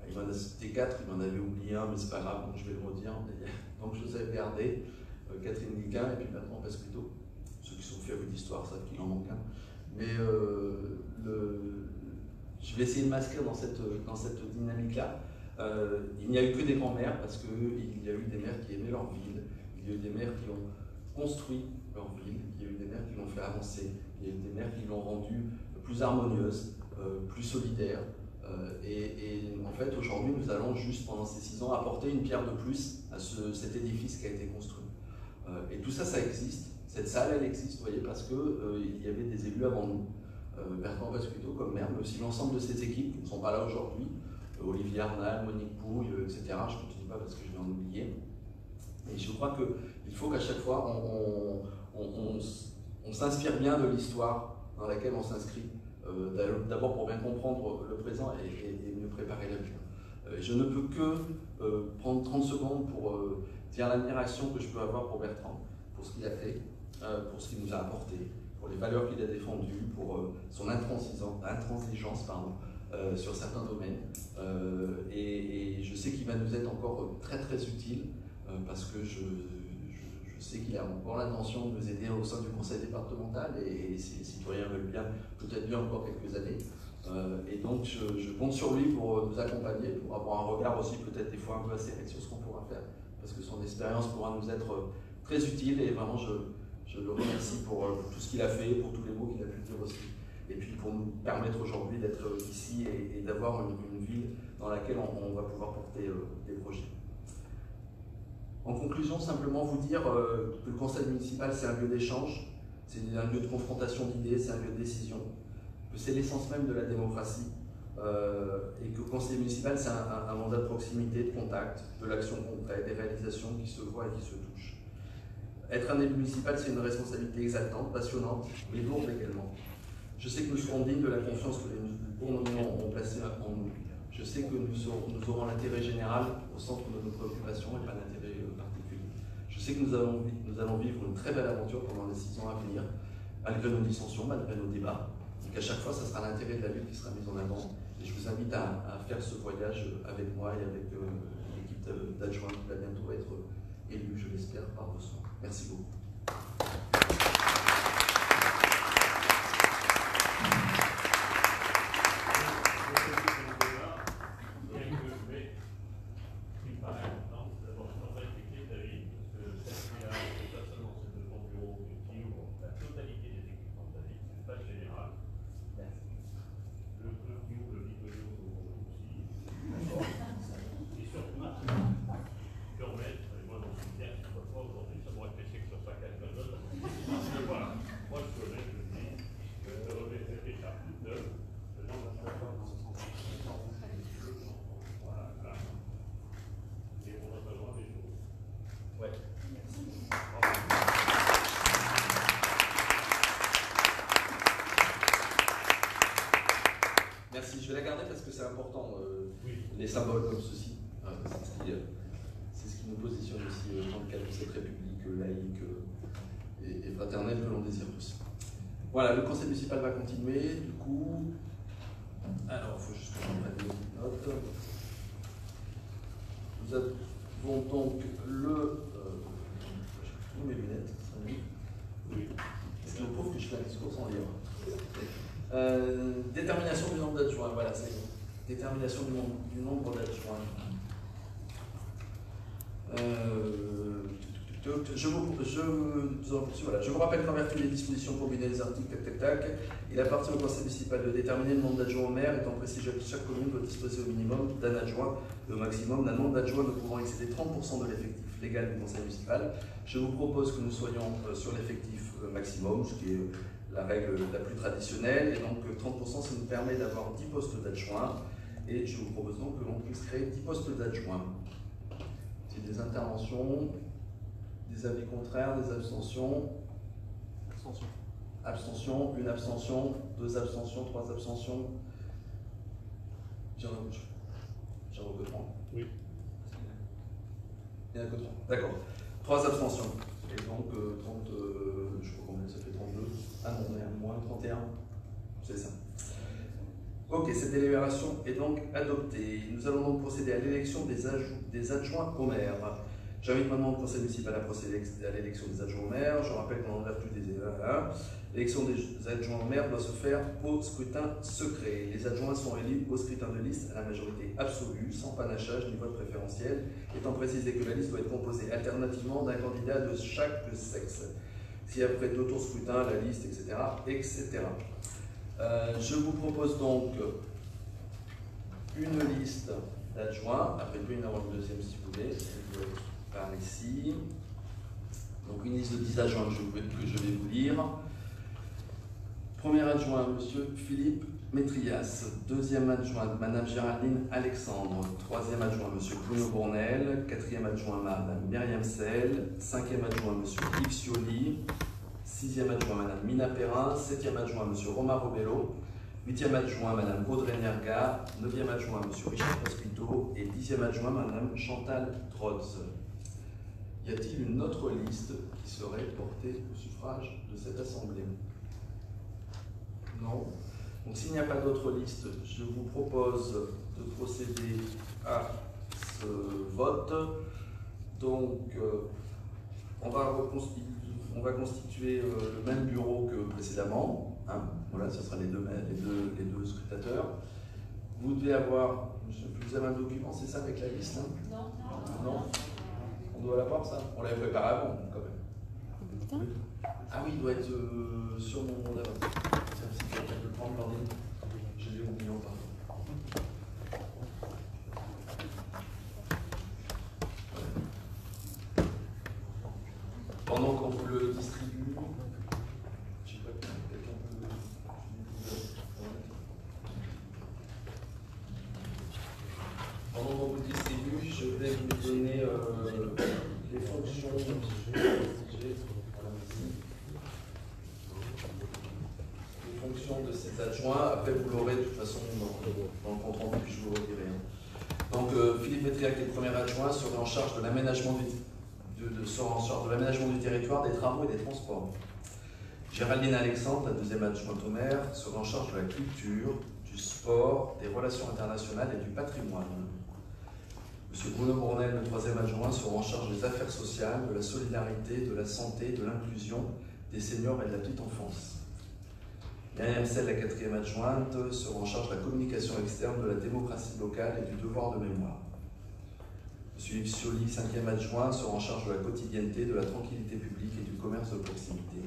Il m'en a cité 4, il m'en avait oublié un, mais c'est pas grave, donc je vais le redire. Donc je les ai regardés, Catherine Guiquin et puis Bertrand Pasquito. Ceux qui sont férus d'histoire savent qu'il en manque un. Mais je vais essayer de m'inscrire dans cette dynamique-là. Il n'y a eu que des grands maires parce qu'il y a eu des maires qui aimaient leur ville, Il y a eu des maires qui ont construit leur ville, il y a eu des maires qui l'ont fait avancer, il y a eu des maires qui l'ont rendue plus harmonieuse, plus solidaire. Et en fait, aujourd'hui, nous allons juste, pendant ces 6 ans, apporter une pierre de plus à cet édifice qui a été construit. Et tout ça, ça existe. Cette salle, elle existe, vous voyez, parce qu'il y avait des élus avant nous. Bertrand Pasquito comme maire, mais aussi l'ensemble de ses équipes qui ne sont pas là aujourd'hui. Olivier Arnal, Monique Pouille, etc. Je ne continue pas parce que je vais en oublier. Et je crois qu'il faut qu'à chaque fois, on s'inspire bien de l'histoire dans laquelle on s'inscrit. D'abord pour bien comprendre le présent et mieux préparer l'avenir. Je ne peux que prendre 30 secondes pour dire l'admiration que je peux avoir pour Bertrand, pour ce qu'il a fait, pour ce qu'il nous a apporté, pour les valeurs qu'il a défendues, pour son intransigeance sur certains domaines. Et je sais qu'il va nous être encore très très utile parce que je sais qu'il a encore l'intention de nous aider au sein du conseil départemental et si les citoyens veulent bien, peut-être bien encore quelques années. Et donc je compte sur lui pour nous accompagner, pour avoir un regard aussi peut-être des fois un peu acéré sur ce qu'on pourra faire, parce que son expérience pourra nous être très utile et vraiment je le remercie pour tout ce qu'il a fait, pour tous les mots qu'il a pu dire aussi. Et puis pour nous permettre aujourd'hui d'être ici et d'avoir une ville dans laquelle on va pouvoir porter des projets. En conclusion, simplement vous dire que le conseil municipal, c'est un lieu d'échange, c'est un lieu de confrontation d'idées, c'est un lieu de décision, que c'est l'essence même de la démocratie, et que le conseil municipal, c'est un mandat de proximité, de contact, de l'action concrète, des réalisations qui se voient et qui se touchent. Être un élu municipal, c'est une responsabilité exaltante, passionnante, mais lourde également. Je sais que nous serons dignes de la confiance que les gouvernements ont placée en nous. Je sais que nous aurons l'intérêt général au centre de nos préoccupations et pas l'intérêt particulier. Je sais que nous allons vivre une très belle aventure pendant les 6 ans à venir, malgré nos dissensions, malgré nos débats. Donc à chaque fois, ça sera l'intérêt de la ville qui sera mis en avant. Et je vous invite à faire ce voyage avec moi et avec l'équipe d'adjoints qui va bientôt être élue, je l'espère, par vos soins. Merci beaucoup. Merci, je vais la garder parce que c'est important, les symboles comme ceci. C'est ce qui nous positionne aussi dans le cadre de cette république laïque et fraternelle que l'on désire tous. Voilà, le conseil municipal va continuer, du coup. Alors, il faut juste que je prenne une note. Nous avons donc le. Je mes lunettes, ça oui. Ce qui me prouve que je fais un discours sans lire. Détermination du nombre d'adjoints, voilà, c'est bon. Détermination du nombre d'adjoints. Je vous rappelle qu'en vertu des dispositions combinées des articles, il appartient au conseil municipal de déterminer le nombre d'adjoints au maire, étant précisé que chaque commune doit disposer au minimum d'un adjoint et au maximum d'un nombre d'adjoints ne pouvant excéder 30% de l'effectif légal du conseil municipal. Je vous propose que nous soyons sur l'effectif maximum, ce qui est la règle la plus traditionnelle, et donc 30%, ça nous permet d'avoir 10 postes d'adjoints, et je vous propose donc que l'on puisse créer 10 postes d'adjoints. C'est des interventions, des avis contraires, des abstentions. Abstention, une abstention, 2 abstentions, 3 abstentions. J'en ai que 3. Oui. Il n'y en a que 3. D'accord. 3 abstentions. Et donc 30, je crois combien ça fait 32. Ah non, on est à moins 31. C'est ça. Ok, cette délibération est donc adoptée. Nous allons donc procéder à l'élection des adjoints au maire. J'invite maintenant le conseil municipal à procéder à l'élection des adjoints au maire. Je rappelle qu'en vertu des l'élection des adjoints au maire doit se faire au scrutin secret. Les adjoints sont élus au scrutin de liste à la majorité absolue, sans panachage ni vote préférentiel, étant précisé que la liste doit être composée alternativement d'un candidat de chaque sexe. Si après 2 tours scrutin, la liste, etc., etc. Je vous propose donc une liste d'adjoints. Après, il peut y en avoir une deuxième si vous voulez. Elle doit être par ici. Donc une liste de 10 adjoints que je vais vous lire. Premier adjoint, M. Philippe Métrias. Deuxième adjointe, Mme Géraldine Alexandre. Troisième adjoint, M. Bruno Bournel. Quatrième adjoint, Mme Myriam Sel. Cinquième adjoint, M. Yves Cioli. Sixième adjoint, Mme Mina Perrin. Septième adjoint, M. Romain Robello. Huitième adjoint, Mme Audrey Nerga. Neuvième adjoint, M. Richard Pasquito. Et dixième adjoint, Mme Chantal Trotz. Y a-t-il une autre liste qui serait portée au suffrage de cette Assemblée? Non. Donc s'il n'y a pas d'autre liste, je vous propose de procéder à ce vote. Donc on va constituer le même bureau que précédemment. Hein. Voilà, ce sera les deux scrutateurs. Vous devez avoir, vous avez un document, c'est ça, avec la liste, hein? Non. On doit l'avoir, ça? On l'avait préparé avant, quand même. Oui. Ah oui, il doit être sur mon d'avant. Si quelqu'un peut prendre l'ordi, je l'ai oublié en parlant. Pendant qu'on vous le distribue, je ne sais pas si quelqu'un peut. Pendant qu'on vous le distribue, je vais vous donner les fonctions. Les fonctions de cet adjoint. Après, vous l'aurez de toute façon dans le compte rendu, puis je vous le redirai. Donc, Philippe Métrias, qui est le premier adjoint, serait en charge de l'aménagement du territoire, des travaux et des transports. Géraldine Alexandre, la deuxième adjointe au maire, serait en charge de la culture, du sport, des relations internationales et du patrimoine. M. Bruno Bournel, le troisième adjoint, sera en charge des affaires sociales, de la solidarité, de la santé, de l'inclusion, des seniors et de la petite enfance. Myriam Sel, la quatrième adjointe, sera en charge de la communication externe, de la démocratie locale et du devoir de mémoire. M. Yves Cioli, cinquième adjoint, sera en charge de la quotidienneté, de la tranquillité publique et du commerce de proximité.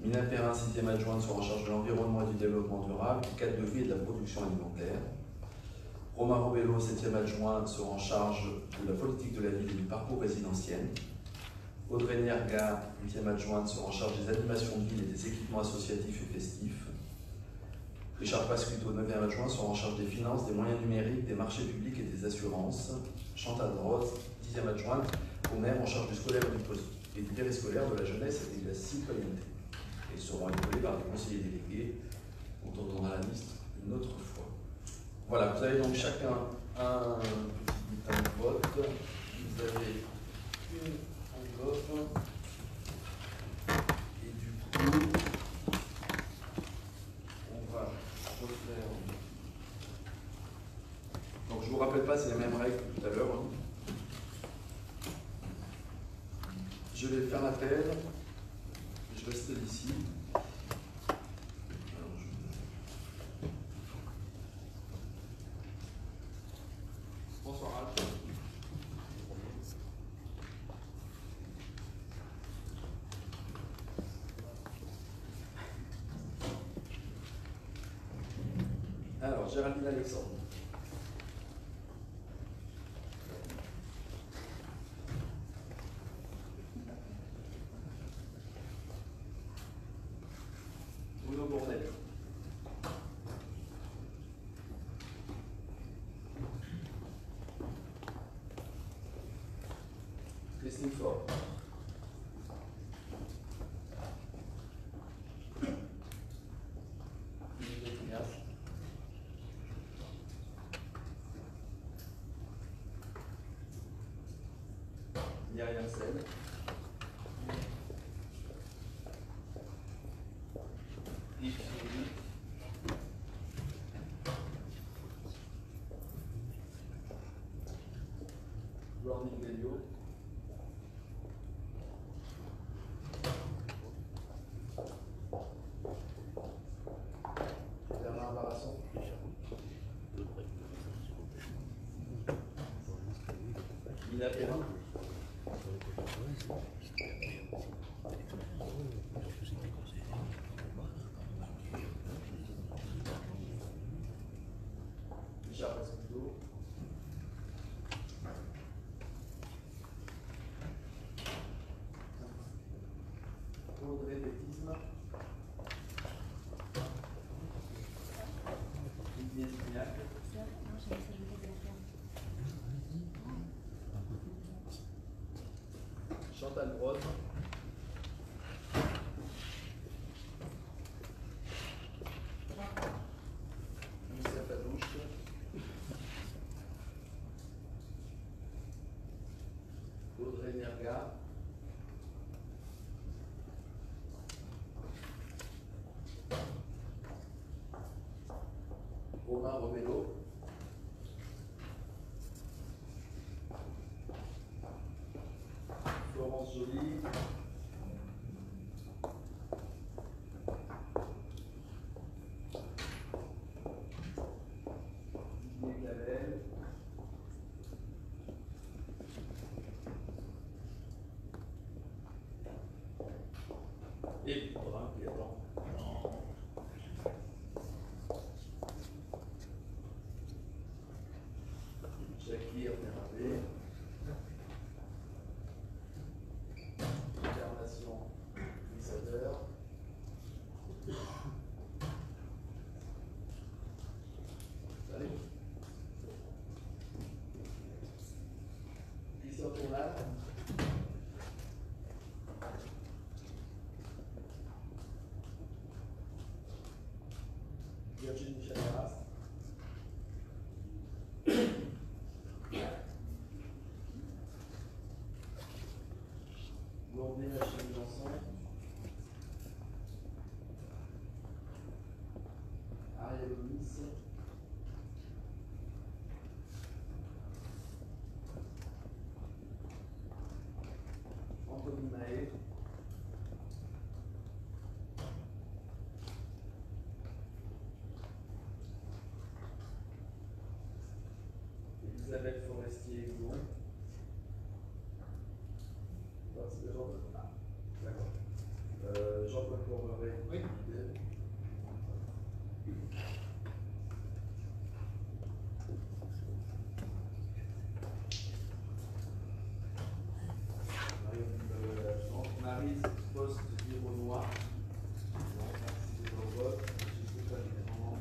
Mina Perrin, sixième adjointe, sera en charge de l'environnement et du développement durable, du cadre de vie et de la production alimentaire. Romain Robello, 7e adjoint, sera en charge de la politique de la ville et du parcours résidentiel. Audrey Nerga, 8e adjointe, sera en charge des animations de ville et des équipements associatifs et festifs. Richard Pasquito, 9e adjoint, sera en charge des finances, des moyens numériques, des marchés publics et des assurances. Chantal Rose, 10e adjointe, au maire en charge du scolaire et du périscolaire, de la jeunesse et de la citoyenneté. Ils seront épaulés par des conseillers délégués, dont on donnera la liste une autre fois. Voilà, vous avez donc chacun un petit bulletin de vote. Vous avez une enveloppe. Et du coup, on va refaire. Donc je ne vous rappelle pas, c'est les mêmes règles que tout à l'heure. Je vais faire l'appel. Je reste ici. Bonsoir Alpha. Alors, Géraldine Alexandre. Bruno Bournel. Christine Fort. Myriam Sel. Yves Cioli. Warning Delio. Richard Pascudo. Audrey Bétisme. Didier Signac. Chantal Brode. Lucien Fadouche. Audrey Nerga. Romain Romello. Florence Joly. Didier Clavel. Et Brun qui attend. Shakir Merabé. Incarnation Lissadeur. Allez. Christian Tournal. Virginie Chagas. Gourmet Hachim Janson. Ariel Omis. Anthony Mahé. Elisabeth Forestier-Gouon. C'est le genre de... Ah, d'accord. Jean-Paul Corberet. Oui. Maryse Post-Vironois. Non, participé au vote. Je sais pas évidemment.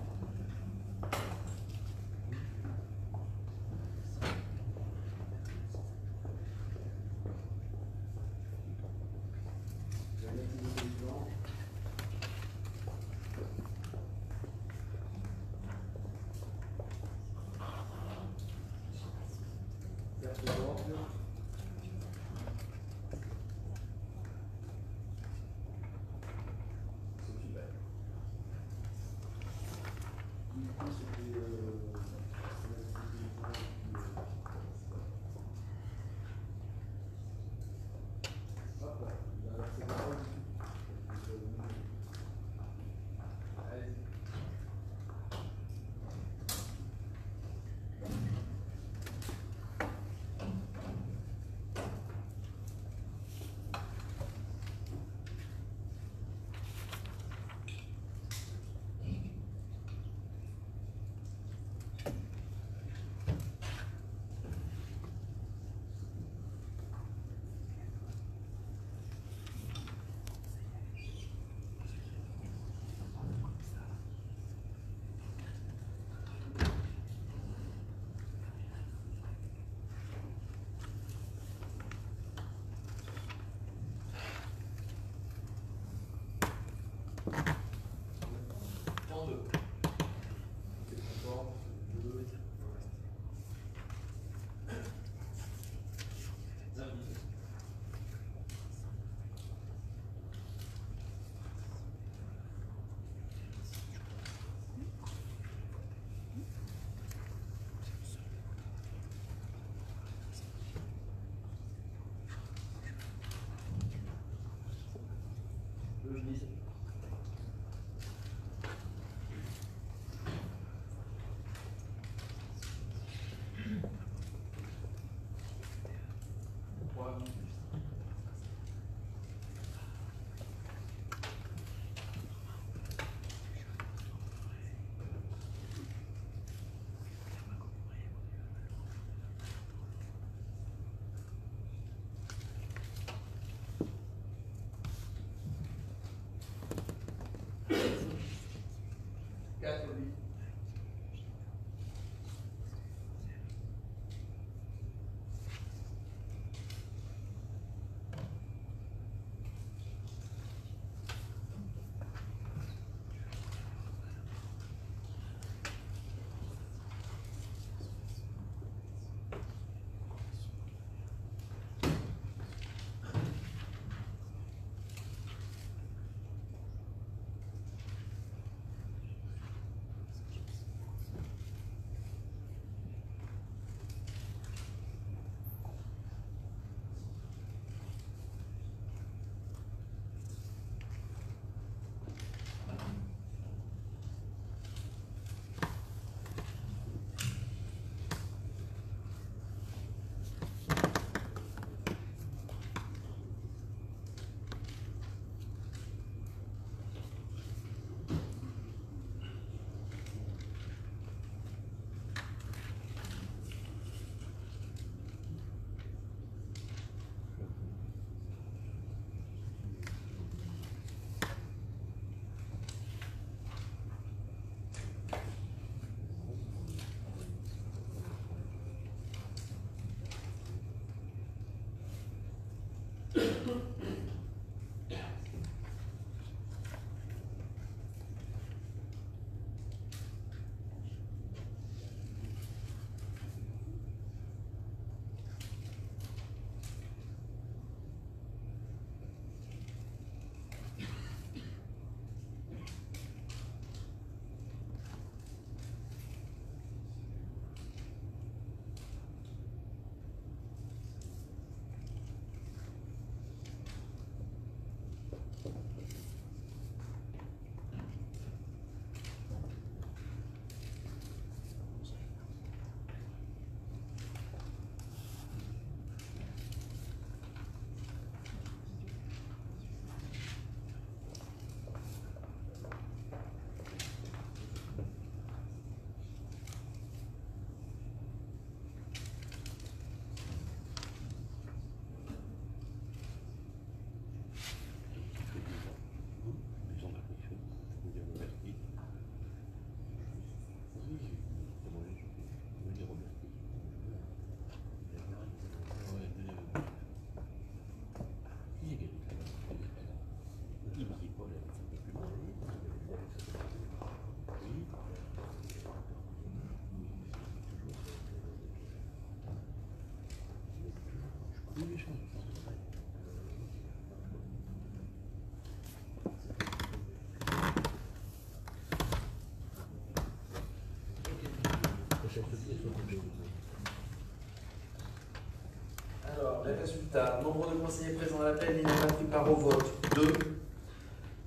Alors, les résultats. Nombre de conseillers présents à l'appel, il n'y en a pris part au vote 2.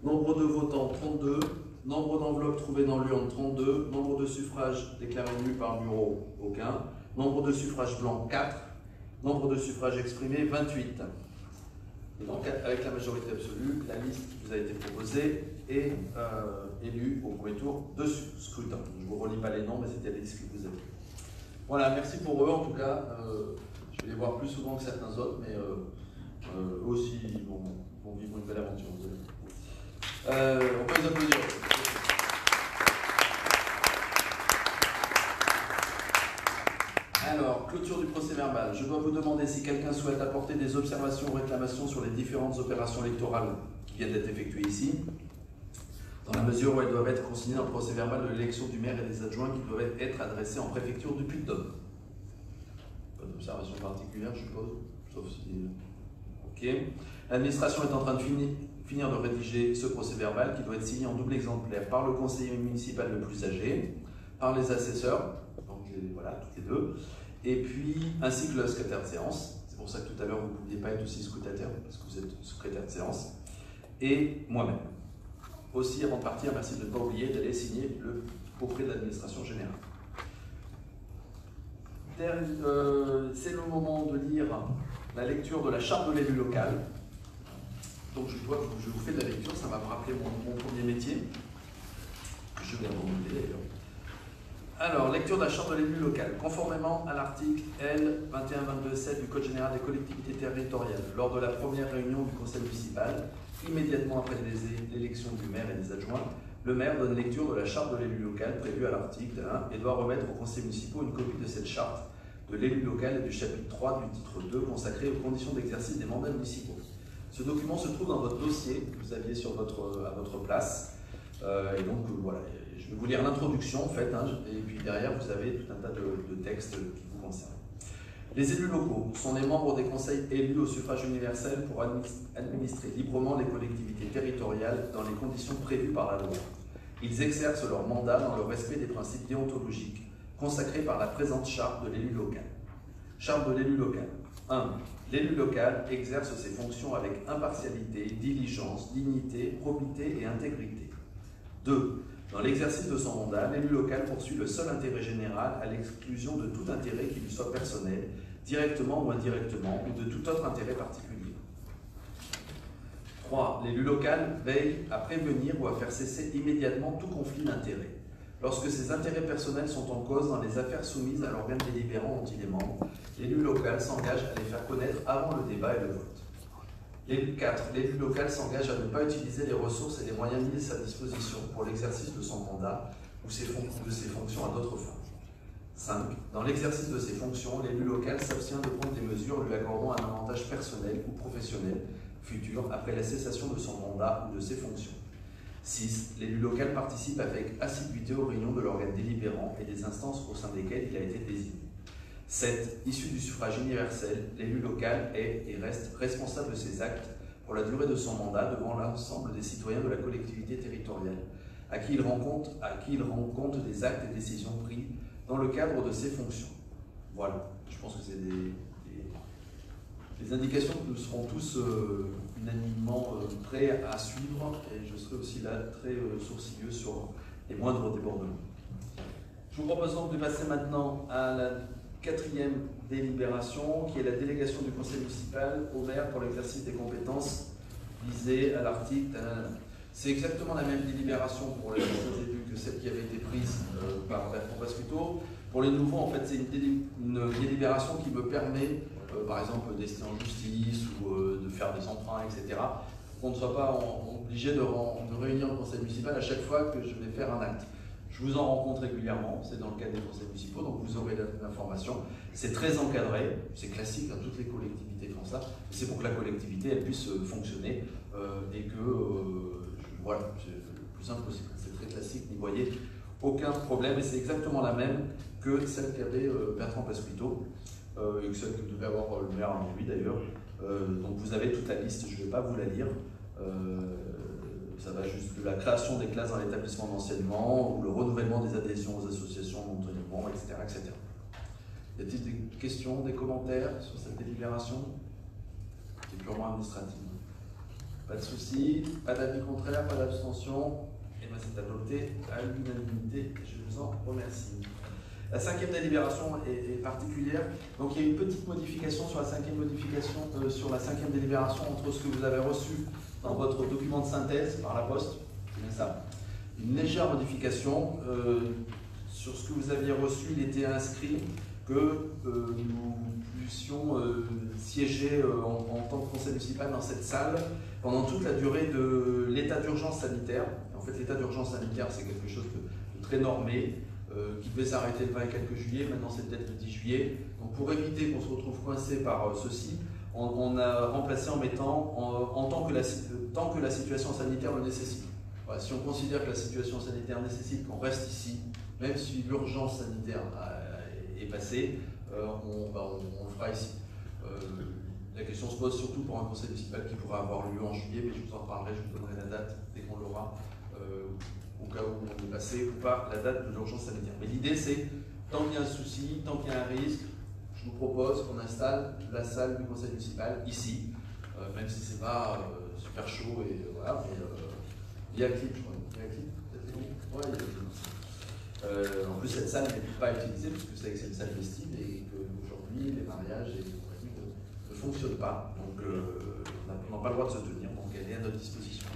Nombre de votants 32. Nombre d'enveloppes trouvées dans l'urne 32. Nombre de suffrages déclarés nuls par bureau aucun. Nombre de suffrages blancs 4. Nombre de suffrages exprimés 28. Et donc, avec la majorité absolue, la liste qui vous a été proposée est élue au premier tour de scrutin. Je ne vous relis pas les noms, mais c'était la liste que vous avez. Voilà, merci pour eux en tout cas. Je vais les voir plus souvent que certains autres, mais eux aussi vont vivre une belle aventure. On peut les applaudir. Alors, clôture du procès verbal. Je dois vous demander si quelqu'un souhaite apporter des observations ou réclamations sur les différentes opérations électorales qui viennent d'être effectuées ici, dans la mesure où elles doivent être consignées dans le procès verbal de l'élection du maire et des adjoints qui doivent être adressés en préfecture du Puy-de-Dôme. Pas d'observation particulière, je suppose, sauf si... Ok. L'administration est en train de finir de rédiger ce procès verbal qui doit être signé en double exemplaire par le conseiller municipal le plus âgé, par les assesseurs, donc voilà, toutes les deux, et puis ainsi que le secrétaire de séance. C'est pour ça que tout à l'heure vous ne pouviez pas être aussi scrutataire, parce que vous êtes secrétaire de séance, et moi-même. Aussi, avant de partir, merci de ne pas oublier d'aller signer auprès de l'administration générale. C'est le moment de lire la lecture de la charte de l'élu local. Donc je vous fais de la lecture, ça va me rappeler mon premier métier, que je vais abandonner d'ailleurs. Alors, lecture de la charte de l'élu local. Conformément à l'article L. 2122-7 du Code général des collectivités territoriales, lors de la première réunion du conseil municipal, immédiatement après l'élection du maire et des adjoints, le maire donne lecture de la charte de l'élu local prévue à l'article 1 et doit remettre aux conseillers municipaux une copie de cette charte de l'élu local et du chapitre 3 du titre 2 consacré aux conditions d'exercice des mandats municipaux. Ce document se trouve dans votre dossier que vous aviez à votre place. Et donc voilà, je vais vous lire l'introduction en fait, hein, et puis derrière vous avez tout un tas de textes qui vous concernent. Les élus locaux sont les membres des conseils élus au suffrage universel pour administrer librement les collectivités territoriales dans les conditions prévues par la loi. Ils exercent leur mandat dans le respect des principes déontologiques consacrés par la présente charte de l'élu local. Charte de l'élu local. 1. L'élu local exerce ses fonctions avec impartialité, diligence, dignité, probité et intégrité. 2. Dans l'exercice de son mandat, l'élu local poursuit le seul intérêt général à l'exclusion de tout intérêt qui lui soit personnel, directement ou indirectement, ou de tout autre intérêt particulier. 3. L'élu local veille à prévenir ou à faire cesser immédiatement tout conflit d'intérêts. Lorsque ses intérêts personnels sont en cause dans les affaires soumises à l'organe délibérant dont il est membre, l'élu local s'engage à les faire connaître avant le débat et le vote. 4. L'élu local s'engage à ne pas utiliser les ressources et les moyens mis à sa disposition pour l'exercice de son mandat ou de ses fonctions à d'autres fins. 5. Dans l'exercice de ses fonctions, l'élu local s'abstient de prendre des mesures lui accordant un avantage personnel ou professionnel futur après la cessation de son mandat ou de ses fonctions. 6. L'élu local participe avec assiduité aux réunions de l'organe délibérant et des instances au sein desquelles il a été désigné. 7. Issu du suffrage universel, l'élu local est et reste responsable de ses actes pour la durée de son mandat devant l'ensemble des citoyens de la collectivité territoriale, à qui il rend compte des actes et décisions pris dans le cadre de ses fonctions. Voilà, je pense que c'est des indications que nous serons tous unanimement prêts à suivre, et je serai aussi là très sourcilleux sur les moindres débordements. Je vous propose donc de passer maintenant à la 4e délibération, qui est la délégation du conseil municipal au maire pour l'exercice des compétences visées à l'article. C'est exactement la même délibération pour les anciens élus que celle qui avait été prise par Bertrand Pasquito. Pour les nouveaux, en fait, c'est une délibération qui me permet, par exemple, d'ester en justice ou de faire des emprunts, etc., qu'on ne soit pas obligé de réunir le conseil municipal à chaque fois que je vais faire un acte. Je vous en rencontre régulièrement, c'est dans le cadre des conseils municipaux, donc vous aurez l'information. C'est très encadré, c'est classique, hein, toutes les collectivités font ça. C'est pour que la collectivité elle puisse fonctionner et que, voilà, c'est le plus simple possible. C'est très classique, n'y voyez aucun problème, et c'est exactement la même que celle qu'avait Bertrand Pasquito, et que celle que devait avoir le maire avant lui d'ailleurs. Donc vous avez toute la liste, je ne vais pas vous la lire. Ça va juste de la création des classes dans l'établissement d'enseignement, ou le renouvellement des adhésions aux associations d'entraînement, etc., etc. Y a-t-il des questions, des commentaires sur cette délibération qui est purement administrative? Pas de soucis, pas d'avis contraire, pas d'abstention. Et bien c'est adopté à l'unanimité. Je vous en remercie. La 5e délibération est particulière. Donc il y a une petite modification sur la 5e délibération entre ce que vous avez reçu dans votre document de synthèse par la poste. C'est bien ça. Une légère modification. Sur ce que vous aviez reçu, il était inscrit que nous puissions siéger en tant que conseil municipal dans cette salle pendant toute la durée de l'état d'urgence sanitaire. En fait, l'état d'urgence sanitaire, c'est quelque chose de très normé, qui devait s'arrêter le 20 et quelques juillet, maintenant c'est peut-être le 10 juillet. Donc pour éviter qu'on se retrouve coincé par ceci, on a remplacé en mettant tant que la situation sanitaire le nécessite. Voilà, si on considère que la situation sanitaire nécessite qu'on reste ici, même si l'urgence sanitaire est passée, on le fera ici. La question se pose surtout pour un conseil municipal qui pourra avoir lieu en juillet, mais je vous en parlerai, je vous donnerai la date dès qu'on l'aura, au cas où on est passé ou pas la date de l'urgence sanitaire. Mais l'idée c'est, tant qu'il y a un souci, tant qu'il y a un risque, je vous propose qu'on installe la salle du conseil municipal ici, même si c'est pas super chaud et voilà, mais il y a clip, je crois. Il y a clip, peut-être. Ouais, il y a clip. En plus, cette salle n'est pas utilisée puisque c'est une salle festive et qu'aujourd'hui, les mariages et les compagnies ne fonctionnent pas. Donc, on n'a pas le droit de se tenir, donc elle est à notre disposition.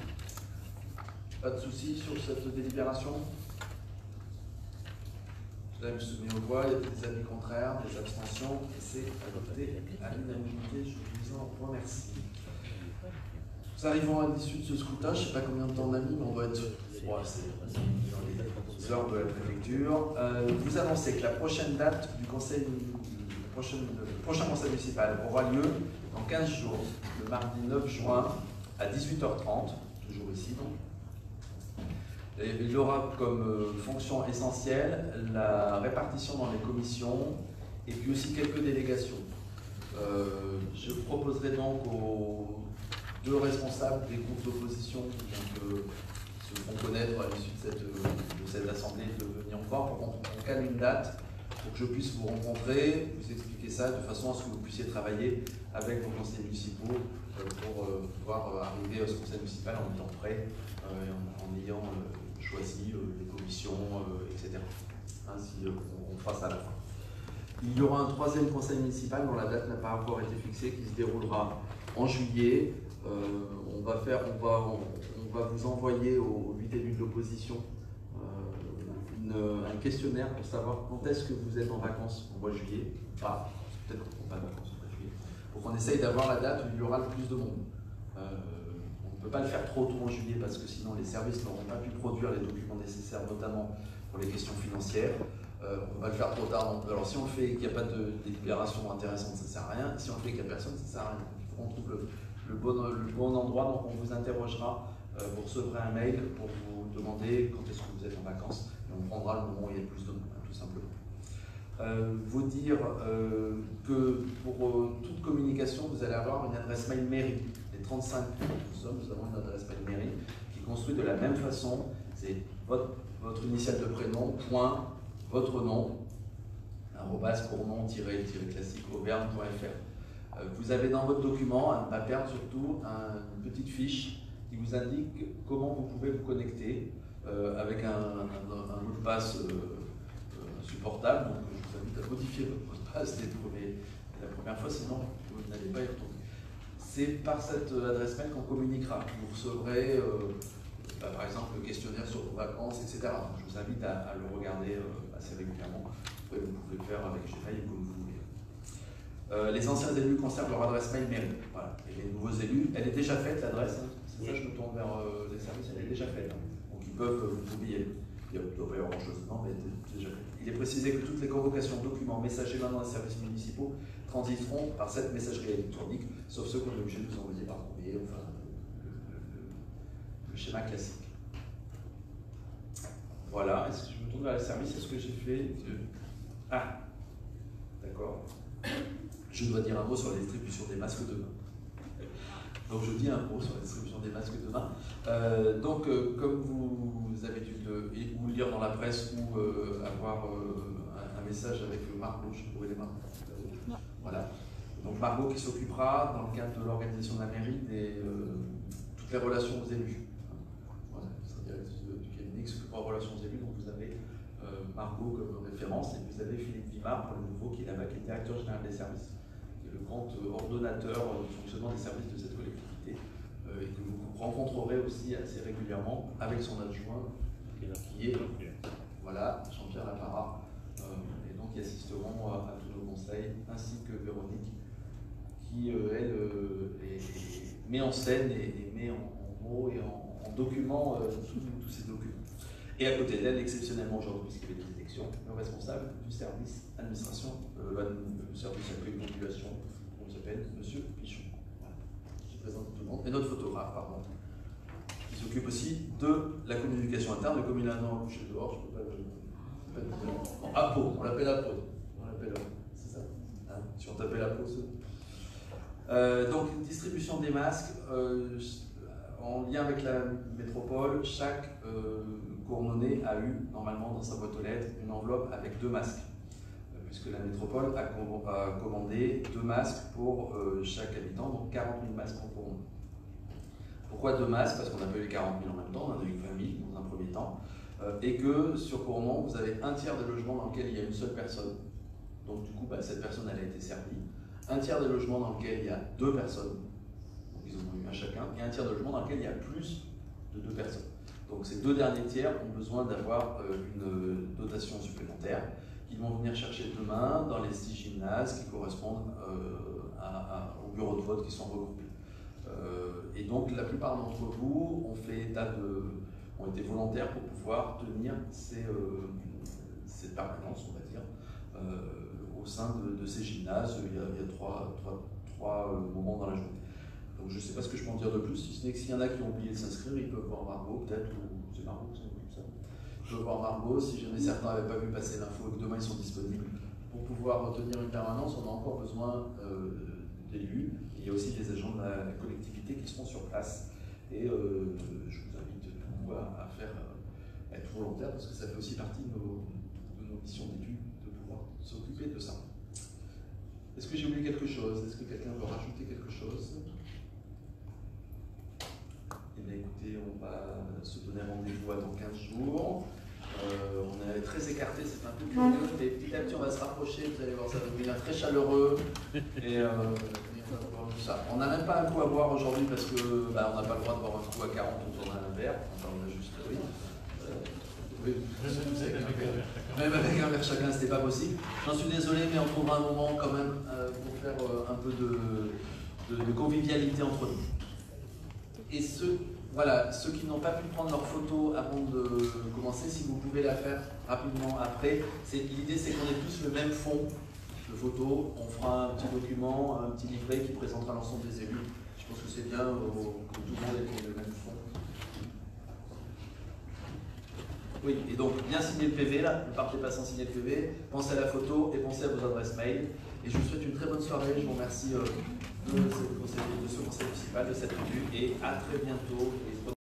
Pas de soucis sur cette délibération? Je vais me soumettre aux voix, il y a des avis contraires, des abstentions, et c'est adopté à l'unanimité. Je vous en remercie. Nous arrivons à l'issue de ce scrutin, je ne sais pas combien de temps on a mis, mais on doit être dans les heures de la préfecture. Vous annoncez que la prochaine date du conseil, le prochain conseil municipal aura lieu dans 15 jours, le mardi 9 juin à 18h30, toujours ici donc. Et il aura comme fonction essentielle la répartition dans les commissions et puis aussi quelques délégations. Je proposerai donc aux deux responsables des groupes d'opposition qui se font connaître à l'issue de cette assemblée de venir me voir pour qu'on cale une date pour que je puisse vous rencontrer, vous expliquer ça de façon à ce que vous puissiez travailler avec vos conseillers municipaux pour pouvoir arriver à ce conseil municipal en étant prêt et en ayant choisi les commissions, etc. Ainsi, on fera ça à la fin. Il y aura un 3e conseil municipal dont la date n'a pas encore été fixée, qui se déroulera en juillet. On va vous envoyer aux 8 élus de l'opposition un questionnaire pour savoir quand est-ce que vous êtes en vacances au mois de juillet. Ah, peut-être qu'on ne pas de vacances au mois de juillet. Pour qu'on essaye d'avoir la date où il y aura le plus de monde. On ne peut pas le faire trop tôt en juillet parce que sinon les services n'auront pas pu produire les documents nécessaires, notamment pour les questions financières. On va le faire trop tard. Donc, alors si on le fait et qu'il n'y a pas de délibération intéressante, ça ne sert à rien. Si on le fait et qu'il n'y a personne, ça ne sert à rien. Donc, il faut qu'on trouve le bon endroit. Donc on vous interrogera, vous recevrez un mail pour vous demander quand est-ce que vous êtes en vacances, et on prendra le moment où il y a le plus de monde, tout simplement. Vous dire que pour toute communication, vous allez avoir une adresse mail mairie. Les 35 nous avons une adresse mail mairie qui est construite de la même façon. C'est votre initiale de prénom, point, votre nom, @cournon-classique-auvergne.fr. Vous avez dans votre document, à ne pas perdre surtout, une petite fiche qui vous indique comment vous pouvez vous connecter avec un mot de passe supportable. Donc je vous invite à modifier votre mot de passe la première fois, sinon vous n'allez pas y retourner. C'est par cette adresse mail qu'on communiquera. Vous recevrez par exemple le questionnaire sur vos vacances, etc. Donc, je vous invite à le regarder assez régulièrement. Après, vous pouvez le faire avec Gmail comme vous voulez. Les anciens élus conservent leur adresse mail mairie. Voilà. Et les nouveaux élus, elle est déjà faite l'adresse. Hein. C'est ça, je me tourne vers les services, elle est déjà faite. Hein. Donc ils peuvent vous oublier. Il ne doit pas y avoir grand-chose, non, mais elle est déjà faite. Il est précisé que toutes les convocations, documents, messagers venant des services municipaux transiteront par cette messagerie électronique, sauf ceux qu'on est obligé de vous envoyer par courrier, enfin le schéma classique. Voilà, est-ce que je me tourne vers les services? Est-ce que j'ai fait... Ah, d'accord. Je dois dire un mot sur la distribution des masques demain. Donc je dis un mot sur la distribution des masques demain. Comme vous avez dû ou lire dans la presse ou avoir un message avec Margot, je pourrais les Margot. Voilà. Donc Margot qui s'occupera, dans le cadre de l'organisation de la mairie, toutes les relations aux élus. Voilà, c'est la directrice du cabinet qui s'occupera des relations aux élus. Donc vous avez Margot comme référence et vous avez Philippe Vimard pour le nouveau qui est là-bas, qui est le directeur général des services, qui est le grand ordonnateur du fonctionnement des services de cette collectivité et que vous rencontrerez aussi assez régulièrement avec son adjoint qui est voilà, Jean-Pierre Lapara, et donc ils assisteront à tous nos conseils, ainsi que Véronique qui elle met en scène et met en mots et en documents tous ces documents. Et à côté d'elle, exceptionnellement aujourd'hui, puisqu'il y avait des élections, le responsable du service administration, le service accueil et population, on s'appelle M. Pichon. Voilà. Je présente tout le monde. Et notre photographe, pardon, qui s'occupe aussi de la communication interne. Le communicateur couché dehors, je ne peux pas le dire. Apo, on l'appelle Apo. On l'appelle, c'est ça. Hein, si on t'appelle Apo, c'est... donc, distribution des masques. En lien avec la métropole, chaque Cournonnais a eu, normalement dans sa boîte aux lettres, une enveloppe avec 2 masques, puisque la métropole a commandé 2 masques pour chaque habitant, donc 40 000 masques pour Cournon. Pourquoi 2 masques? Parce qu'on a pas eu les 40 000 en même temps, on en a eu 20 000 dans un premier temps, et que sur Cournon, vous avez un tiers des logements dans lequel il y a une seule personne, donc du coup, cette personne elle a été servie, un tiers des logements dans lequel il y a 2 personnes, ils en ont eu un chacun, et un tiers de logement dans lequel il y a plus de 2 personnes. Donc ces 2 derniers tiers ont besoin d'avoir une dotation supplémentaire qu'ils vont venir chercher demain dans les 6 gymnases qui correspondent au bureau de vote qui sont regroupés. Et donc la plupart d'entre vous ont été volontaires pour pouvoir tenir cette permanence, on va dire, au sein de ces gymnases. Il y a 3 moments dans la journée. Donc je ne sais pas ce que je peux en dire de plus, si ce n'est que s'il y en a qui ont oublié de s'inscrire, ils peuvent voir Margot, peut-être, ou c'est Margot qui s'occupe de ça. Ils peuvent voir Margot, si jamais certains n'avaient pas vu passer l'info et que demain ils sont disponibles. Pour pouvoir tenir une permanence, on a encore besoin d'élus. Il y a aussi des agents de la collectivité qui seront sur place. Et je vous invite tout à être volontaire, parce que ça fait aussi partie de nos missions d'études, de pouvoir s'occuper de ça. Est-ce que j'ai oublié quelque chose? Est-ce que quelqu'un veut rajouter quelque chose? Eh bien, écoutez, on va se donner rendez-vous dans 15 jours. On est très écartés, c'est un peu curieux, mais petit à petit on va se rapprocher, vous allez voir, ça va devenir très chaleureux. Et on va pouvoir tout ça. On n'a même pas un coup à boire aujourd'hui parce que on n'a pas le droit de boire un coup à 40 autour d'un verre. Enfin, on a juste. Oui. Même avec un verre chacun, c'était pas possible. J'en suis désolé, mais on trouvera un moment quand même pour faire un peu de convivialité entre nous. Et ceux qui n'ont pas pu prendre leurs photos avant de commencer, si vous pouvez la faire rapidement après, l'idée c'est qu'on ait tous le même fond de photos. On fera un petit document, un petit livret qui présentera l'ensemble des élus. Je pense que c'est bien que tout le monde ait le même fond. Oui, et donc bien signer le PV là, ne partez pas sans signer le PV, pensez à la photo et pensez à vos adresses mail. Et je vous souhaite une très bonne soirée, je vous remercie de ce conseil municipal, de cette revue, et à très bientôt.